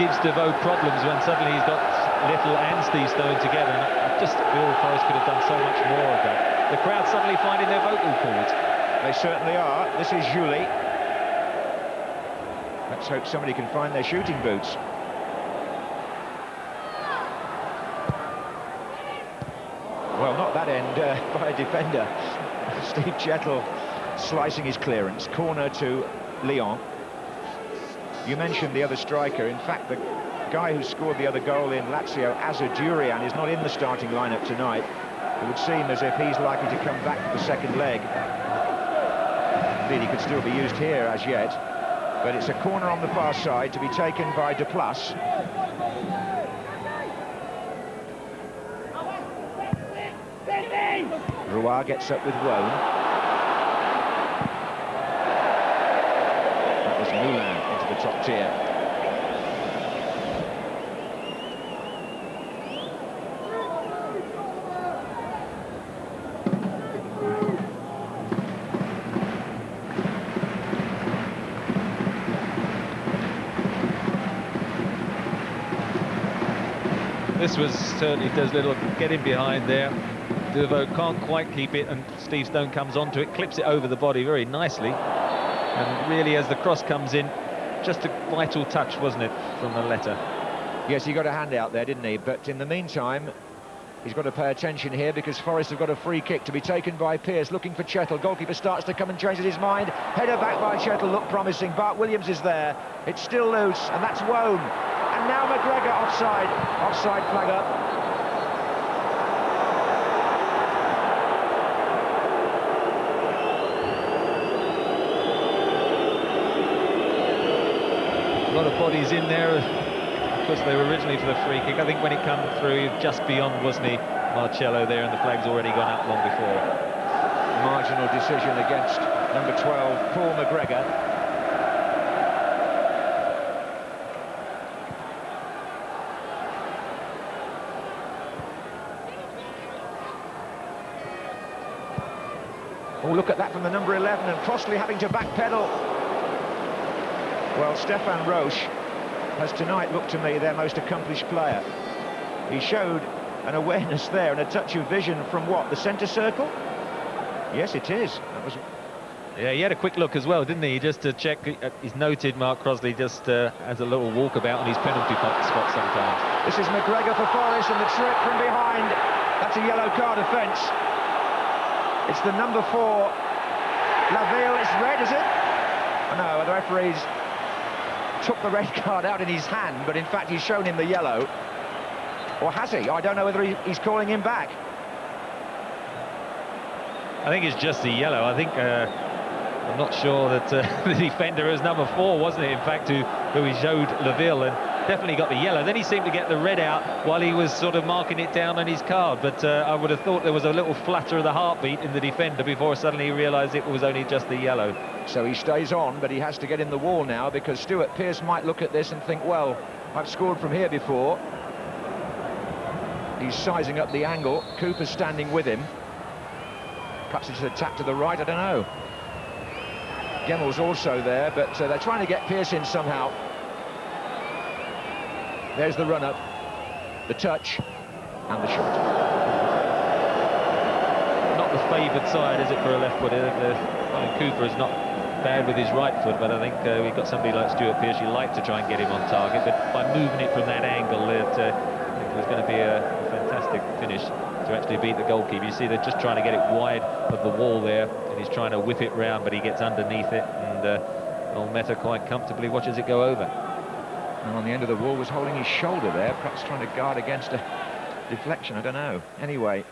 Gives Devoe problems when suddenly he's got Little and Steve Stone together. And I just feel Forest could have done so much more of that. The crowd suddenly finding their vocal cords. They certainly are. This is Julie. Let's hope somebody can find their shooting boots. Well, not that end by a defender. Steve Chettle slicing his clearance. Corner to Lyon. You mentioned the other striker. In fact, the guy who scored the other goal in Lazio, Azar Durian, is not in the starting lineup tonight. It would seem as if he's likely to come back for the second leg. Indeed, he could still be used here as yet. But it's a corner on the far side to be taken by Deplace. Roy gets up with Wone. That was Lynam into the top tier. This was certainly does little getting behind there. Deveau can't quite keep it, and Steve Stone comes onto it, clips it over the body very nicely. And really, as the cross comes in, just a vital touch, wasn't it, from the letter? Yes, he got a hand out there, didn't he? But in the meantime, he's got to pay attention here because Forest have got a free kick to be taken by Pearce, looking for Chettle. Goalkeeper starts to come and changes his mind. Header back by Chettle, looked promising. Bart Williams is there. It's still loose, and that's Wone. And now McGregor offside. Offside flag up. A lot of bodies in there because they were originally for the free kick. I think when it came through, just beyond, wasn't he, Marcello there, and the flag's already gone up long before. Marginal decision against number 12, Paul McGregor. Oh, look at that from the number 11, and Crossley having to backpedal. Well, Stefan Roche has tonight looked to me their most accomplished player. He showed an awareness there and a touch of vision from what, the centre circle? Yes, it is. That was... Yeah, he had a quick look as well, didn't he? Just to check. He's noted Mark Crossley just has a little walkabout on his penalty spot sometimes. This is McGregor for Forest, and the trip from behind. That's a yellow card offence. It's the number 4, Laville. It's red, is it? Oh, no, the referee's took the red card out in his hand, but in fact he's shown him the yellow. Or has he? I don't know whether he's calling him back. I think it's just the yellow. I think I'm not sure that the defender is number 4, wasn't it? In fact, who he showed Laville, and definitely got the yellow. Then he seemed to get the red out while he was sort of marking it down on his card. But I would have thought there was a little flutter of the heartbeat in the defender before suddenly he realised it was only just the yellow. So he stays on, but he has to get in the wall now because Stuart Pearce might look at this and think, well, I've scored from here before. He's sizing up the angle. Cooper's standing with him. Perhaps it's a tap to the right, I don't know. Gemmel's also there, but they're trying to get Pearce in somehow. There's the run-up, the touch, and the shot. Not the favoured side, is it, for a left-footer? Cooper is not bad with his right foot, but I think we've got somebody like Stuart Pearce. You like to try and get him on target, but by moving it from that angle, I think it was going to be a fantastic finish to actually beat the goalkeeper. You see, they're just trying to get it wide of the wall there, and he's trying to whip it round, but he gets underneath it, and old Meta quite comfortably watches it go over. And on the end of the wall was holding his shoulder there, perhaps trying to guard against a deflection, I don't know. Anyway.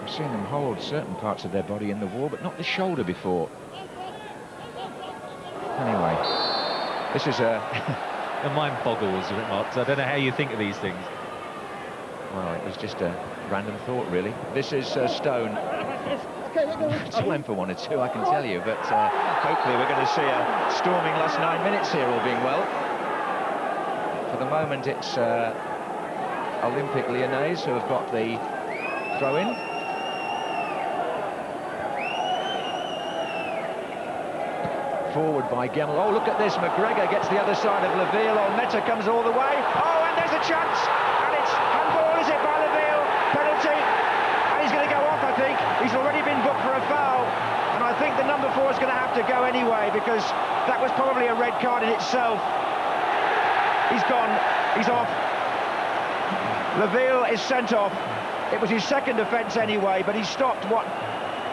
I've seen them hold certain parts of their body in the wall, but not the shoulder before. Anyway, this is a... The mind boggles, Mark. So I don't know how you think of these things. Well, it was just a random thought, really. This is Stone. Time for 1 or 2, I can tell you, but hopefully we're going to see a storming last 9 minutes here, all being well. For the moment, it's Olympique Lyonnais who have got the throw-in. Forward by Gemmell. Oh, look at this. McGregor gets the other side of Laville. Oh, Meta comes all the way. Oh, and there's a chance. And it's handball, is it, by Laville? Penalty. And he's going to go off, I think. He's already been booked for a foul. And I think the number 4 is going to have to go anyway, because that was probably a red card in itself. He's gone. He's off. Laville is sent off. It was his second offence anyway, but he stopped what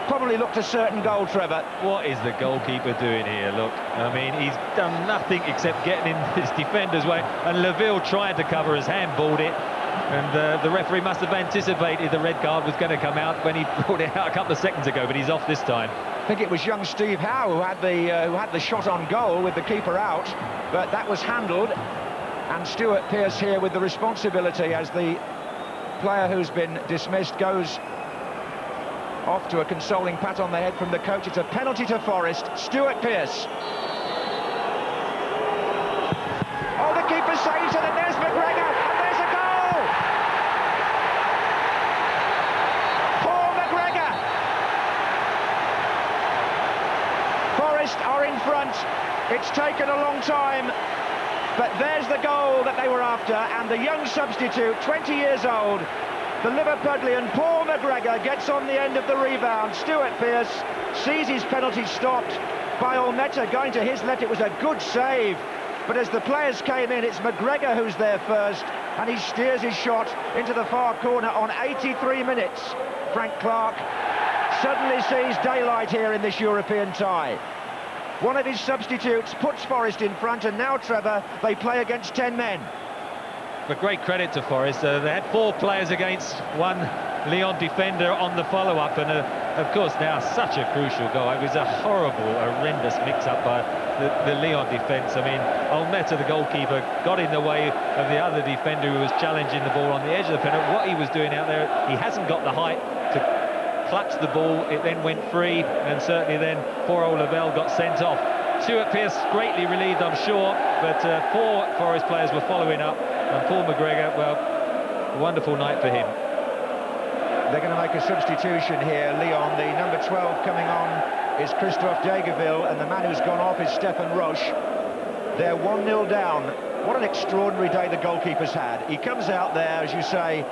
probably looked a certain goal, Trevor. What is the goalkeeper doing here? Look, I mean, he's done nothing except getting in his defender's way, and Laville tried to cover, his handballed it, and the referee must have anticipated the red card was going to come out when he brought it out a couple of seconds ago, but he's off this time. I think it was young Steve Howe who had the shot on goal with the keeper out, but that was handled. And Stuart Pearce here with the responsibility as the player who's been dismissed goes off to a consoling pat on the head from the coach. It's a penalty to Forest. Stuart Pearce. Oh, the keeper saves it, and there's McGregor, and there's a goal! Paul McGregor! Forest are in front. It's taken a long time, but there's the goal that they were after, and the young substitute, 20 years old, the Liverpudlian Paul McGregor, gets on the end of the rebound. Stuart Pearce sees his penalty stopped by Olmeta going to his left. It was a good save, but as the players came in, it's McGregor who's there first, and he steers his shot into the far corner on 83 minutes. Frank Clark suddenly sees daylight here in this European tie. One of his substitutes puts Forest in front, and now, Trevor, they play against 10 men. But great credit to Forest. They had 4 players against 1 Lyon defender on the follow-up, and of course now such a crucial goal. It was a horrible, horrendous mix-up by the Lyon defence. I mean, Olmeta, the goalkeeper, got in the way of the other defender who was challenging the ball on the edge of the penalty. What he was doing out there, he hasn't got the height to clutch the ball. It then went free, and certainly then poor old Lavelle got sent off. Stuart Pearce greatly relieved, I'm sure, but 4 Forest players were following up, and Paul McGregor, well, a wonderful night for him. They're going to make a substitution here, Lyon. The number 12 coming on is Christophe Degeville, and the man who's gone off is Stefan Roche. They're 1-0 down. What an extraordinary day the goalkeeper's had. He comes out there, as you say,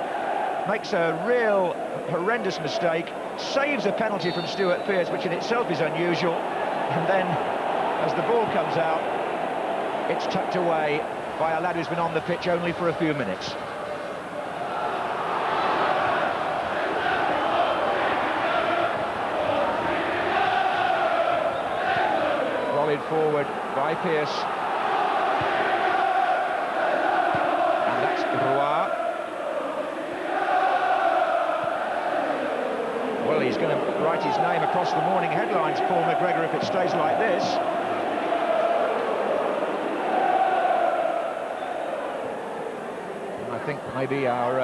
makes a real horrendous mistake, saves a penalty from Stuart Pearce, which in itself is unusual, and then as the ball comes out, it's tucked away by a lad who's been on the pitch only for a few minutes. Volleyed forward by Pearce. And that's Roy. Well, he's going to write his name across the morning headlines, Paul McGregor, if it stays like this. I think maybe our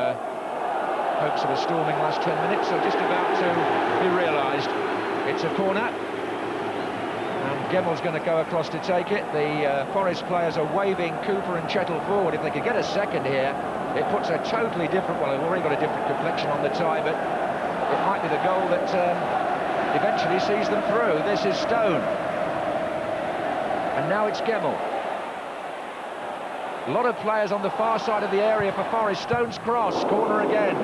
hopes of a storming last 10 minutes are just about to be realised. It's a corner, and Gemmel's going to go across to take it. The Forest players are waving Cooper and Chettle forward. If they could get a second here, it puts a totally different, well, they've already got a different complexion on the tie, but it might be the goal that eventually sees them through. This is Stone, and now it's Gemmel. A lot of players on the far side of the area for Forest. Stone's cross, corner again.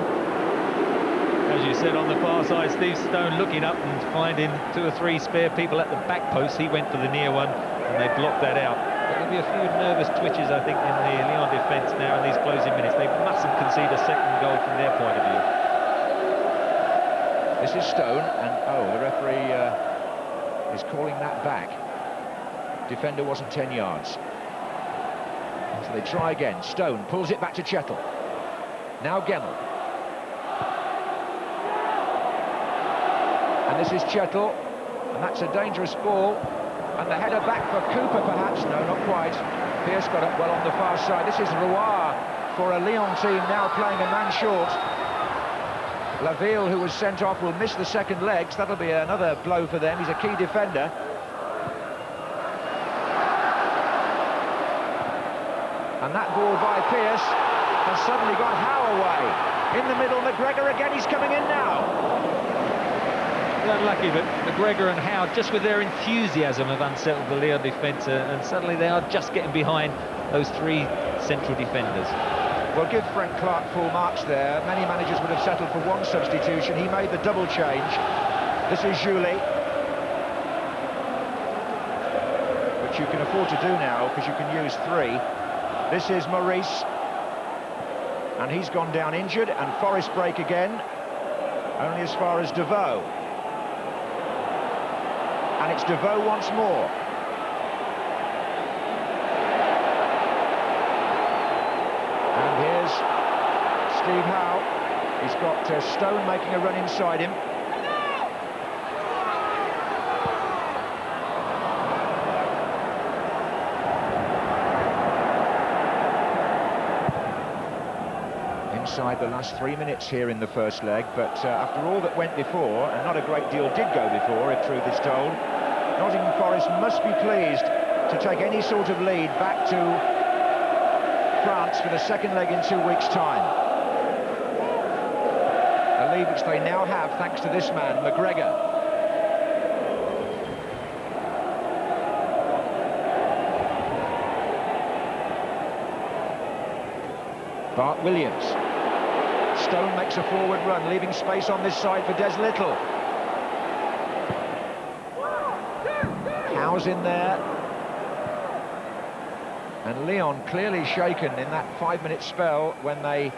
As you said, on the far side, Steve Stone looking up and finding 2 or 3 spare people at the back post. He went for the near one, and they blocked that out. There'll be a few nervous twitches, I think, in the Lyon defence now in these closing minutes. They mustn't concede a second goal from their point of view. This is Stone, and the referee is calling that back. Defender wasn't 10 yards. So they try again. Stone pulls it back to Chettle. Now Gemmel. And this is Chettle, and that's a dangerous ball. And the header back for Cooper, perhaps. No, not quite. Pearce got it well on the far side. This is Roy for a Lyon team now playing a man short. Laville, who was sent off, will miss the second legs. That'll be another blow for them. He's a key defender. And that ball by Pearce has suddenly got Howe away. In the middle, McGregor again, he's coming in now. They're unlucky, but McGregor and Howe, just with their enthusiasm, have unsettled the Lyon defence, and suddenly they are just getting behind those 3 central defenders. Well, give Frank Clark full marks there. Many managers would have settled for 1 substitution. He made the double change. This is Julie. Which you can afford to do now, because you can use 3. This is Maurice, and he's gone down injured, and Forest break again, only as far as Devoe. And it's Devoe once more. And here's Steve Howe. He's got Stone making a run inside him. alongside the last 3 minutes here in the first leg, but after all that went before, and not a great deal did go before, if truth is told, Nottingham Forest must be pleased to take any sort of lead back to France for the second leg in 2 weeks' time. A lead which they now have thanks to this man, McGregor. Bart Williams. Stone makes a forward run, leaving space on this side for Des Little. Howe's in there. And Lyon clearly shaken in that 5-minute spell when they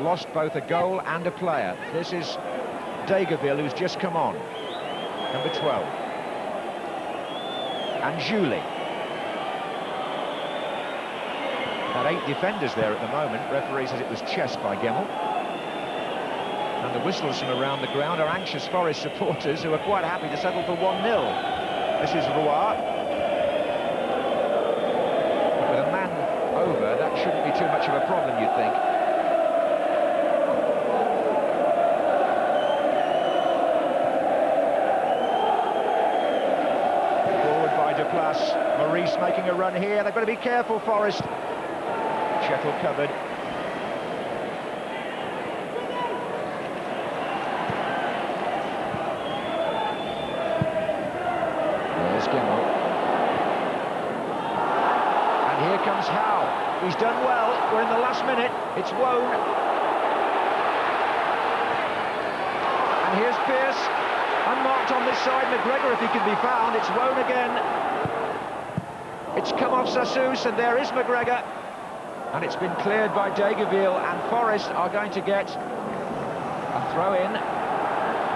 lost both a goal and a player. This is Degerville, who's just come on, number 12. And Julie. Had 8 defenders there at the moment. Referee says it was chest by Gemmell. And the whistles from around the ground are anxious Forest supporters who are quite happy to settle for 1-0. This is Roy. With a man over, that shouldn't be too much of a problem, you'd think. Forward by Duplass. Maurice making a run here. They've got to be careful, Forest. Chettle covered. There's Gemmell. And here comes Howe. He's done well. We're in the last minute. It's Wone. And here's Pearce. Unmarked on this side. McGregor, if he can be found. It's Wone again. It's come off Sassous, and there is McGregor. And it's been cleared by Degerville, and Forest are going to get a throw-in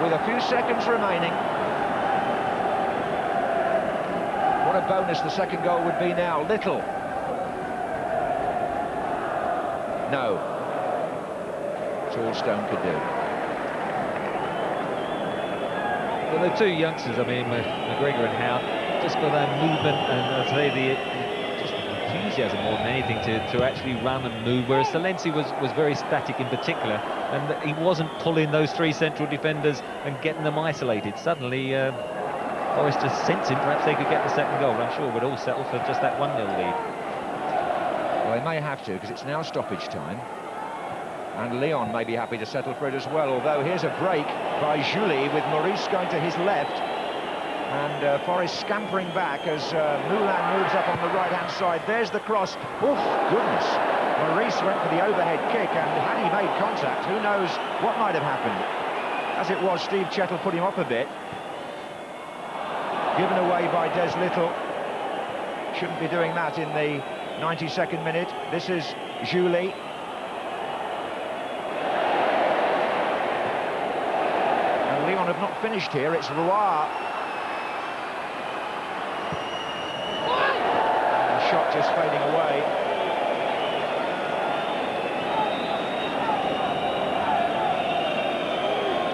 with a few seconds remaining. What a bonus the second goal would be now. Little. No. It's all Stone could do. Well, the two youngsters, I mean, McGregor and Howe, just for their movement and, I'd say, the enthusiasm more than anything to actually run and move, whereas Salensi was very static in particular, and he wasn't pulling those 3 central defenders and getting them isolated. Suddenly Forest just sensing perhaps they could get the second goal. I'm sure we'd all settle for just that 1-0 lead. Well, they may have to, because it's now stoppage time, and Lyon may be happy to settle for it as well, although here's a break by Julie with Maurice going to his left. And Forest scampering back as Moulin moves up on the right-hand side. There's the cross. Oh, goodness. Maurice went for the overhead kick, and had he made contact, who knows what might have happened. As it was, Steve Chettle put him off a bit. Given away by Des Little. Shouldn't be doing that in the 92nd minute. This is Julie. And Lyon have not finished here. It's Roy. Shot just fading away.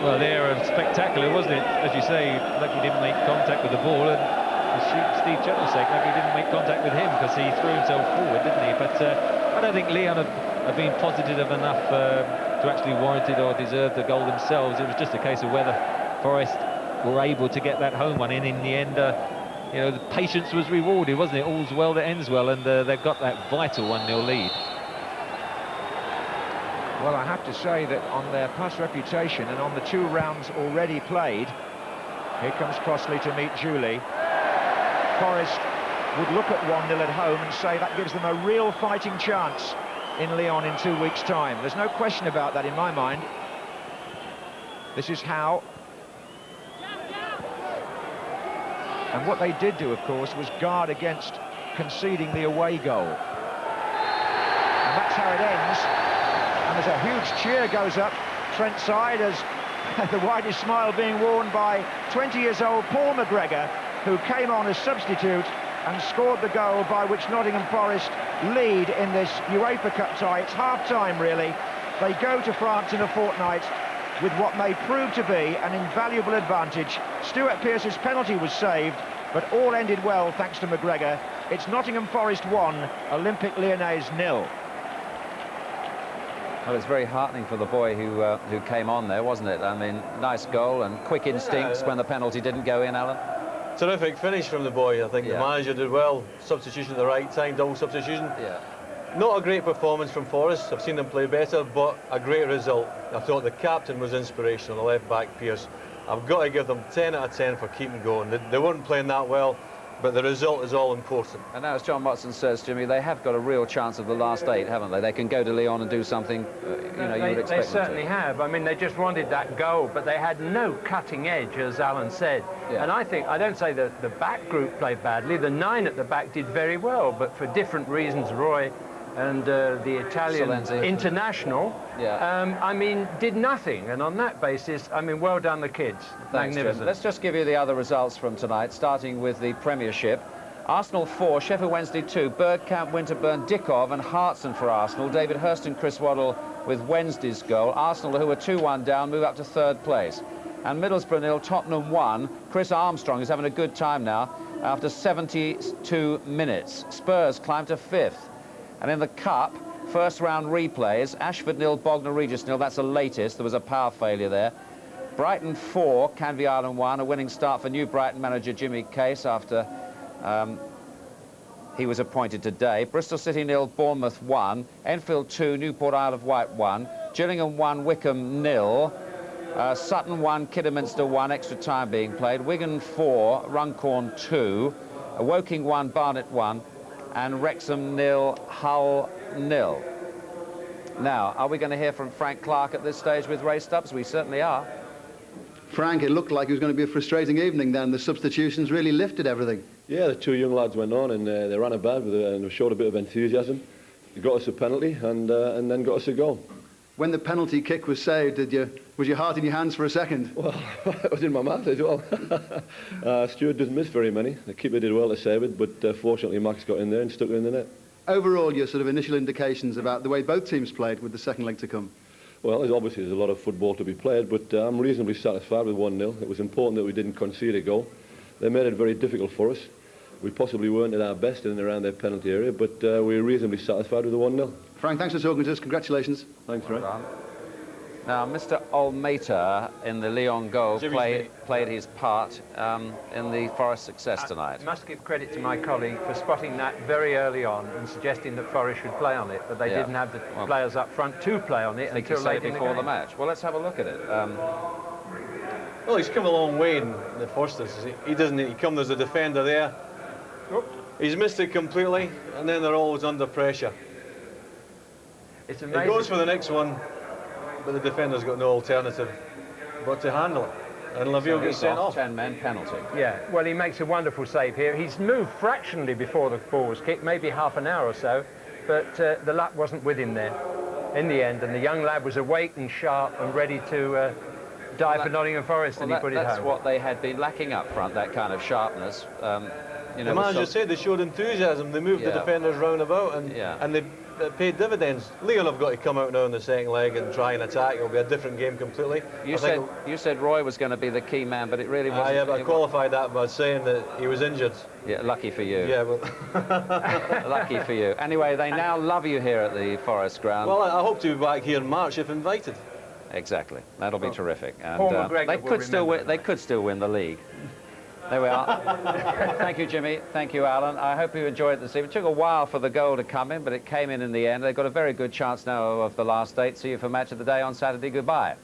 Well, they're spectacular, wasn't it? As you say, lucky didn't make contact with the ball, and for Steve Chettle's sake, lucky didn't make contact with him because he threw himself forward, didn't he? But I don't think Lyon have been positive enough to actually warrant it or deserve the goal themselves. It was just a case of whether Forest were able to get that home one in the end. You know, the patience was rewarded, wasn't it? All's well that ends well, and they've got that vital 1-0 lead. Well, I have to say that on their past reputation and on the 2 rounds already played, here comes Crossley to meet Julie. Forest would look at 1-0 at home and say that gives them a real fighting chance in Lyon in 2 weeks' time. There's no question about that in my mind. This is Howe. And what they did do, of course, was guard against conceding the away goal. And that's how it ends. And there's a huge cheer goes up Trent side as the widest smile being worn by 20-year-old Paul McGregor, who came on as substitute and scored the goal by which Nottingham Forest lead in this UEFA Cup tie. It's half-time, really. They go to France in a fortnight with what may prove to be an invaluable advantage. Stuart Pearce's penalty was saved, but all ended well thanks to McGregor. It's Nottingham Forest 1, Olympique Lyonnais 0. Well, it's very heartening for the boy who came on there, wasn't it? I mean, nice goal and quick instincts when the penalty didn't go in, Alan. Terrific finish from the boy. I think the manager did well. Substitution at the right time, double substitution. Yeah. Not a great performance from Forrest. I've seen them play better, but a great result. I thought the captain was inspirational, the left-back Pearce. I've got to give them 10 out of 10 for keeping going. They weren't playing that well, but the result is all important. And now, as John Watson says, Jimmy, they have got a real chance of the last 8, haven't they? They can go to Lyon and do something, you would expect them to. They certainly have. I mean, they just wanted that goal, but they had no cutting edge, as Alan said. Yeah. And I don't say that the back group played badly. The 9 at the back did very well, but for different reasons, Roy and the Italian international, I mean, did nothing. And on that basis, I mean, well done the kids. Thanks, magnificent. Jim. Let's just give you the other results from tonight, starting with the Premiership. Arsenal 4, Sheffield Wednesday 2, Bergkamp, Winterburn, Dickov and Hansen for Arsenal. David Hurst and Chris Waddle with Wednesday's goal. Arsenal, who were 2-1 down, move up to 3rd place. And Middlesbrough 0, Tottenham 1. Chris Armstrong is having a good time now after 72 minutes. Spurs climb to 5th. And in the Cup, first round replays, Ashford 0, Bognor Regis 0, that's the latest. There was a power failure there. Brighton 4, Canvey Island 1, a winning start for new Brighton manager Jimmy Case after he was appointed today. Bristol City 0, Bournemouth 1, Enfield 2, Newport Isle of Wight 1, Gillingham 1, Wickham 0, Sutton 1, Kidderminster 1, extra time being played, Wigan 4, Runcorn 2, Woking 1, Barnet 1, and Wrexham 0, Hull 0. Now, are we going to hear from Frank Clark at this stage with Ray Stubbs? We certainly are. Frank, it looked like it was going to be a frustrating evening then. The substitutions really lifted everything. Yeah, the 2 young lads went on and they ran about and showed a bit of enthusiasm. They got us a penalty and then got us a goal. When the penalty kick was saved, was your heart in your hands for a second? Well, it was in my mouth as well. Stuart doesn't miss very many. The keeper did well to save it, but fortunately Max got in there and stuck it in the net. Overall, your sort of initial indications about the way both teams played with the second leg to come? Well, obviously there's a lot of football to be played, but I'm reasonably satisfied with 1-0. It was important that we didn't concede a goal. They made it very difficult for us. We possibly weren't at our best in and around their penalty area, but we were reasonably satisfied with the 1-0. Frank, thanks for talking to us. Congratulations. Thanks, Ray. Now, Mr. Olmater in the Lyon goal played his part in the Forest success tonight. I must give credit to my colleague for spotting that very early on and suggesting that Forest should play on it, but they didn't have the players up front to play on it until late before the match. Well, let's have a look at it. Well, he's come a long way in the Forsters. He come, there's a defender there. He's missed it completely, and then they're always under pressure. It's amazing. He goes for the next one, but the defender's got no alternative but to handle it. And Laville gets sent off. 10-man penalty. Yeah, well, he makes a wonderful save here. He's moved fractionally before the ball was kicked, maybe half an hour or so, but the luck wasn't with him there in the end, and the young lad was awake and sharp and ready to die for Nottingham Forest, and he put it home. That's what they had been lacking up front, that kind of sharpness. You know, the manager said they showed enthusiasm. They moved the defenders round about, and they paid dividends. Lyon have got to come out now in the second leg and try and attack. It'll be a different game completely. You said Roy was going to be the key man, but it really wasn't. I qualified that by saying that he was injured. Yeah, lucky for you. Yeah, well... lucky for you. Anyway, they now love you here at the Forest ground. Well, I hope to be back here in March if invited. Exactly. That'll be terrific. And they could still win the league. There we are. Thank you, Jimmy. Thank you, Alan. I hope you enjoyed this evening. It took a while for the goal to come in, but it came in the end. They've got a very good chance now of the last 8. See you for Match of the Day on Saturday. Goodbye.